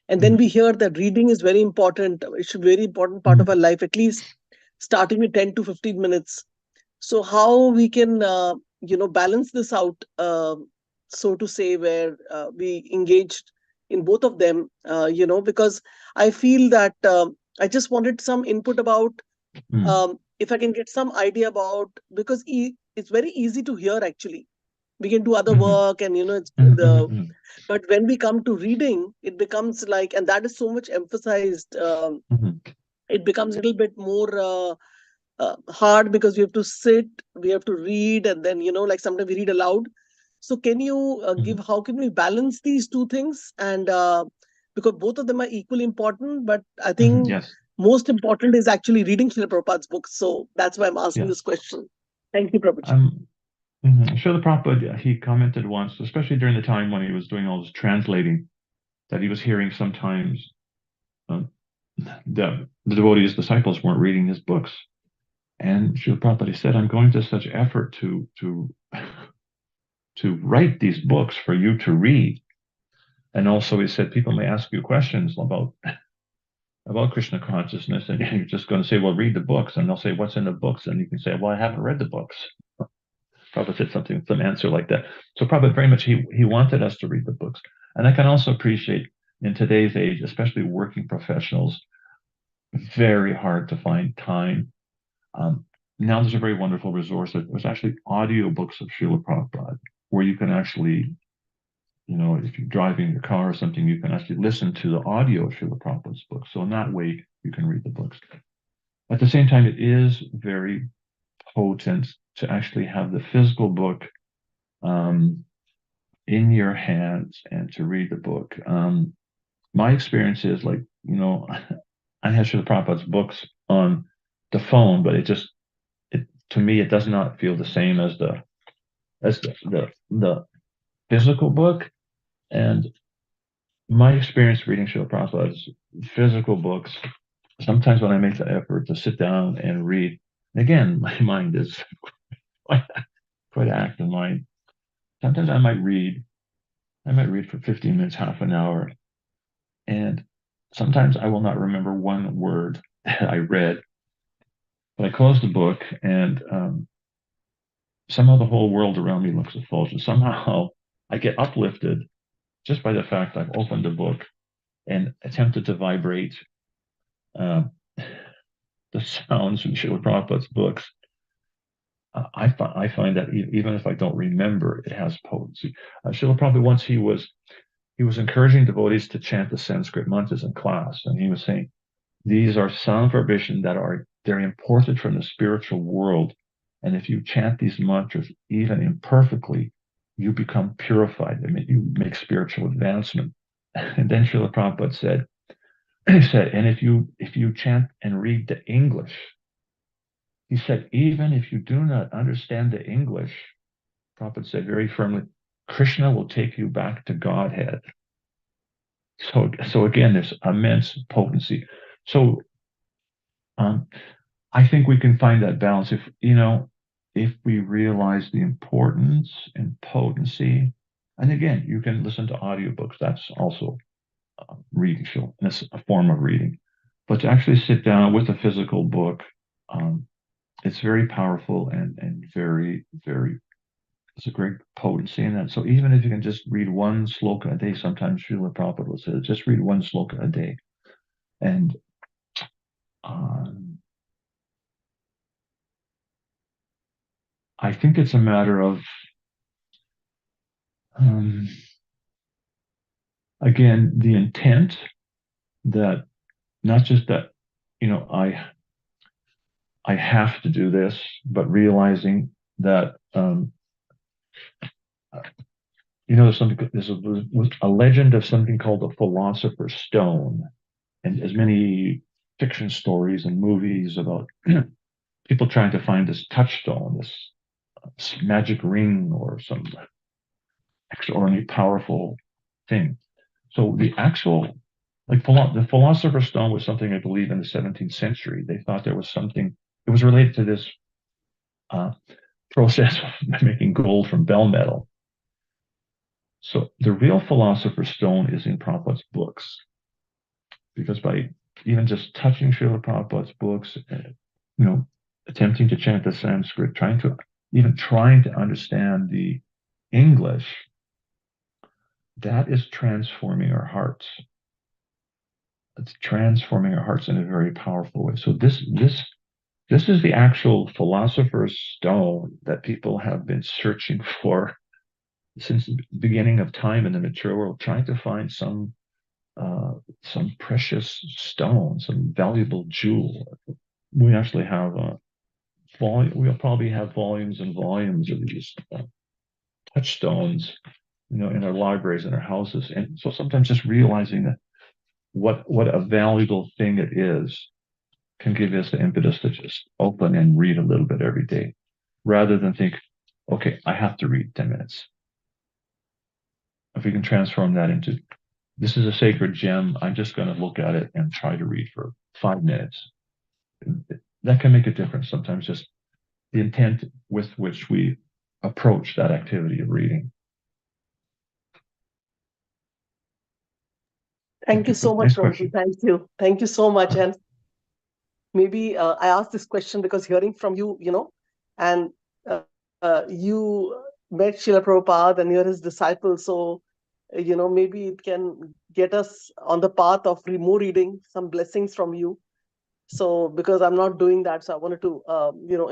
And then we hear that reading is very important. It should be a very important part of our life, at least starting with 10 to 15 minutes. So how we can, balance this out, so to say, where we engaged in both of them, because I feel that I just wanted some input about if I can get some idea about, because it's very easy to hear actually. We can do other work and, it's but when we come to reading, it becomes like, and that is so much emphasized, it becomes a little bit more hard because we have to sit, we have to read, and then, like sometimes we read aloud. So can you give, how can we balance these two things? And because both of them are equally important, but I think yes. most important is actually reading Srila Prabhupada's books. So that's why I'm asking this question. Thank you, Prabhuji. Srila Prabhupada, he commented once, especially during the time when he was doing all this translating, that he was hearing sometimes the devotees, disciples weren't reading his books. And Srila Prabhupada said, I'm going to such effort to write these books for you to read. And also he said, people may ask you questions about Krishna consciousness, and you're just going to say, well, read the books. And they'll say, what's in the books? And you can say, well, I haven't read the books. Prabhupada said some answer like that. So Prabhupada very much, he wanted us to read the books. And I can also appreciate in today's age, especially working professionals, very hard to find time. Now there's a very wonderful resource. There's actually audiobooks of Srila Prabhupada where you can actually, if you're driving your car or something, you can actually listen to the audio of Srila Prabhupada's books. So in that way, you can read the books. At the same time, it is very potent to actually have the physical book in your hands and to read the book. My experience is like, I have Srila Prabhupada's books on the phone, but to me, it does not feel the same as the physical book. And my experience reading Srila Prabhupada's physical books, sometimes when I make the effort to sit down and read, again, my mind is quite active mind. Sometimes I might read for 15 minutes, half an hour. And sometimes I will not remember one word that I read, but I close the book and somehow the whole world around me looks effulgent. Somehow I get uplifted just by the fact I've opened the book and attempted to vibrate the sounds from Srila Prabhupada's books. I find that even if I don't remember, it has potency. Srila Prabhupada once he was encouraging devotees to chant the Sanskrit mantras in class, and he was saying these are sound vibration that are they're imported from the spiritual world, and if you chant these mantras even imperfectly, you become purified. I mean, you make spiritual advancement. And then Srila Prabhupada said, he said, and if you chant and read the English, he said, even if you do not understand the English, Prabhupada said very firmly, Krishna will take you back to Godhead. So again, there's immense potency. So I think we can find that balance if we realize the importance and potency. And again, you can listen to audiobooks. That's also reading, it's a form of reading. But to actually sit down with a physical book, it's very powerful and very, very, it's a great potency in that. So even if you can just read one sloka a day, sometimes Srila Prabhupada will say, just read one sloka a day. And I think it's a matter of, again, the intent that not just that, I have to do this, but realizing that, there's a legend of something called the Philosopher's Stone, and as many fiction stories and movies about people trying to find this touchstone, this magic ring or some extraordinarily powerful thing. So the actual, the Philosopher's Stone was something, I believe, in the 17th century. They thought there was something, it was related to this process of making gold from bell metal. So the real Philosopher's Stone is in Prabhupada's books, because by even just touching Srila Prabhupada's books, attempting to chant the Sanskrit, trying to understand the English, that is transforming our hearts. It's transforming our hearts in a very powerful way. So this is the actual Philosopher's Stone that people have been searching for since the beginning of time in the material world, trying to find some precious stone, some valuable jewel. We actually have we'll probably have volumes and volumes of these touchstones, in our libraries and our houses. And so sometimes just realizing that what a valuable thing it is can give us the impetus to just open and read a little bit every day, rather than think, okay, I have to read 10 minutes. If we can transform that into, this is a sacred gem, I'm just going to look at it and try to read for 5 minutes. That can make a difference. Sometimes just the intent with which we approach that activity of reading. Thank you so much, Next Prabhu. question. Thank you. Thank you so much. And maybe I asked this question because hearing from you, and you met Srila Prabhupada and you're his disciple. So, maybe it can get us on the path of more reading, some blessings from you. So, because I'm not doing that, so I wanted to,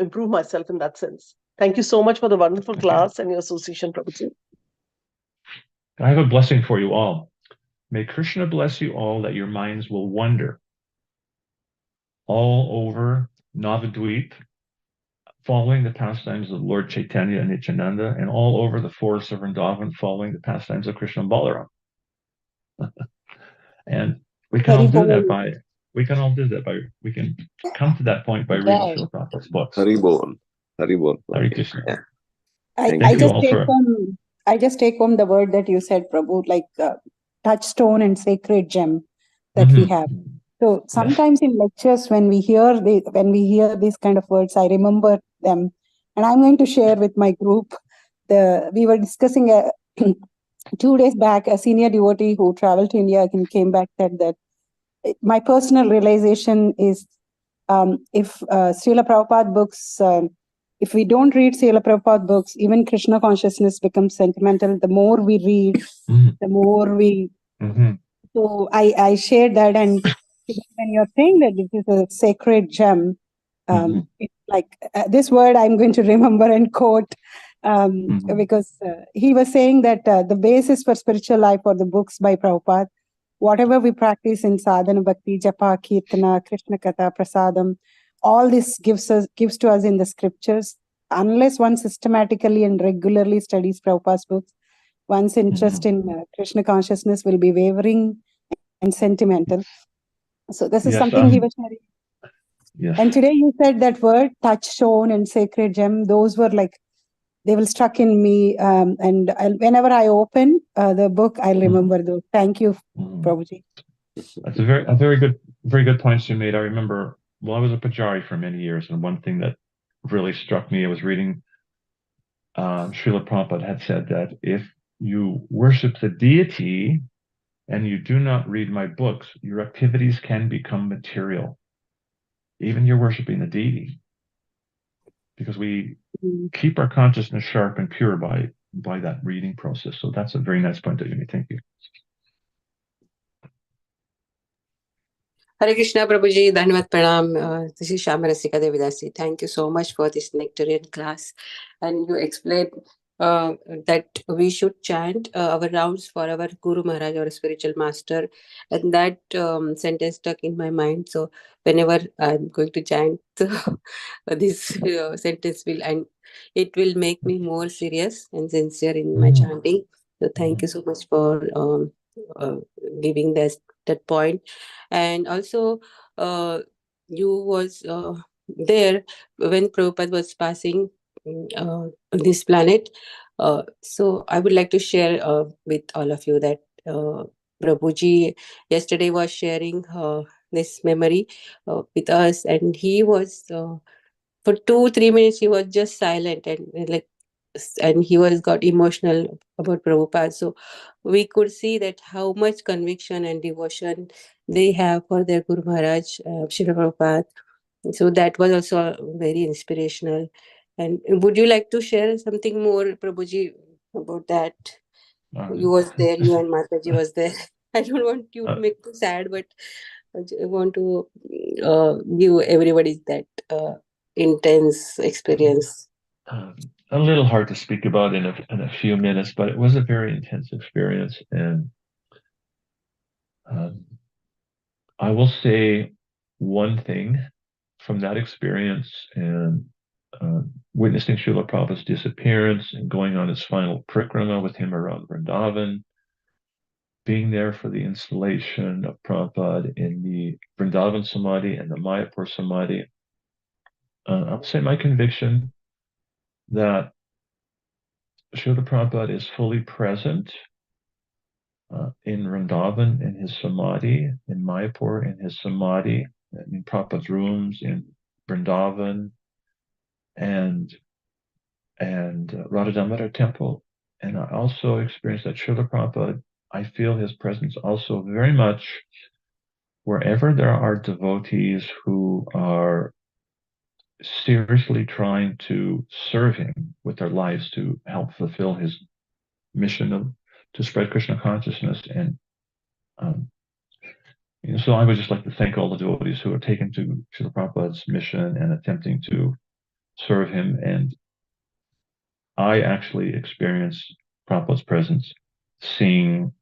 improve myself in that sense. Thank you so much for the wonderful class and your association, Prabhuji. I have a blessing for you all. May Krishna bless you all, that your minds will wander all over Navadvip, following the pastimes of Lord Chaitanya and Nityananda, and all over the forests of Vrindavan, following the pastimes of Krishna and Balaram. And we can all do that by, we can come to that point by reading Srila Prabhupada's books. Hari Bol. Hari Bol. Hare Krishna. Yeah. I just take home the word that you said, Prabhu, like touchstone and sacred gem that we have. So sometimes in lectures, when we hear these kind of words, I remember them, and I'm going to share with my group. We were discussing 2 days back, a senior devotee who traveled to India and came back said that my personal realization is, if Srila Prabhupada books, if we don't read Srila Prabhupada books, even Krishna consciousness becomes sentimental. The more we read, the more we. So I shared that, and when you're saying that this is a sacred gem, it's like this word I'm going to remember and quote, because he was saying that the basis for spiritual life are the books by Prabhupada. Whatever we practice in sadhana, bhakti, japa, kirtana, Krishna katha, prasadam, all this gives to us in the scriptures. Unless one systematically and regularly studies Prabhupada's books, one's interest in Krishna consciousness will be wavering and sentimental. So this is something he was sharing. Yes. And today you said that word, touchstone and sacred gem, those were like, they will stuck in me. And whenever I open the book, I'll remember those. Thank you, Prabhuji. That's a very good points you made. I remember, well, I was a Pujari for many years, and one thing that really struck me, I was reading, Srila Prabhupada had said that if you worship the deity and you do not read my books, your activities can become material. Even you're worshiping the deity, because we keep our consciousness sharp and pure by that reading process. So that's a very nice point that you made. Thank you. Hare Krishna, Prabhuji, Dhanavad Pranam. This is Shamarasika Devidasi. Thank you so much for this nectarian class. And you explained that we should chant our rounds for our Guru Maharaj or spiritual master. And that sentence stuck in my mind. So whenever I'm going to chant, this sentence will, and it will make me more serious and sincere in my chanting. So thank you so much for giving that point. And also you was there when Prabhupada was passing this planet. So I would like to share with all of you that Prabhuji yesterday was sharing this memory with us, and he was for 2-3 minutes he was just silent, and he got emotional about Prabhupada. So we could see that how much conviction and devotion they have for their Guru Maharaj, Srila Prabhupada. So that was also very inspirational. And would you like to share something more, Prabhuji, about that? You was there, you and Mataji was there. I don't want you to make you sad, but I want to give everybody that intense experience. A little hard to speak about in a few minutes, but it was a very intense experience. And I will say one thing from that experience and witnessing Srila Prabhupada's disappearance and going on his final parikrama with him around Vrindavan, being there for the installation of Prabhupada in the Vrindavan Samadhi and the Mayapur Samadhi. I'll say my conviction that Srila Prabhupada is fully present in Vrindavan in his Samadhi, in Mayapur in his Samadhi, in Prabhupada's rooms in Vrindavan and Radha Damodar Temple. And I also experienced that Srila Prabhupada, I feel his presence also very much wherever there are devotees who are seriously trying to serve him with their lives to help fulfill his mission to spread Krishna consciousness. And so I would just like to thank all the devotees who are taken to Srila Prabhupada's mission and attempting to serve him. And I actually experienced Prabhupada's presence seeing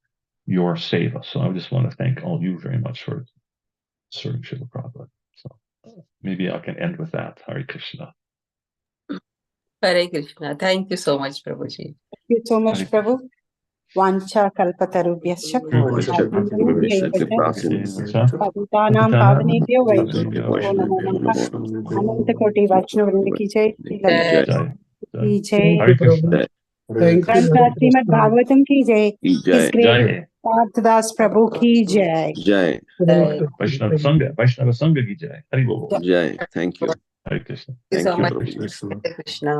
your seva. So I just want to thank all you very much for serving Srila Prabhupada. So maybe I can end with that. Hare Krishna. Hare Krishna. Thank you so much, Prabhuji. Thank you so much, Prabhu. Vancha kalpatarubhyascha pavitanam pavanebhyo vaishnavyo namo namaha. Ananta Koti Vaishnavavrinda ki jai. Ki jai. Hare Krishna. Grantha Srimad Bhagvatam ki jai. His great Partha Prabhu ki jai. Jai. Vaishnava Sangha ki jai. Hare Bol. Jai. Thank you. Hare Krishna. Thank you so much. Prabhuji. Hare Krishna.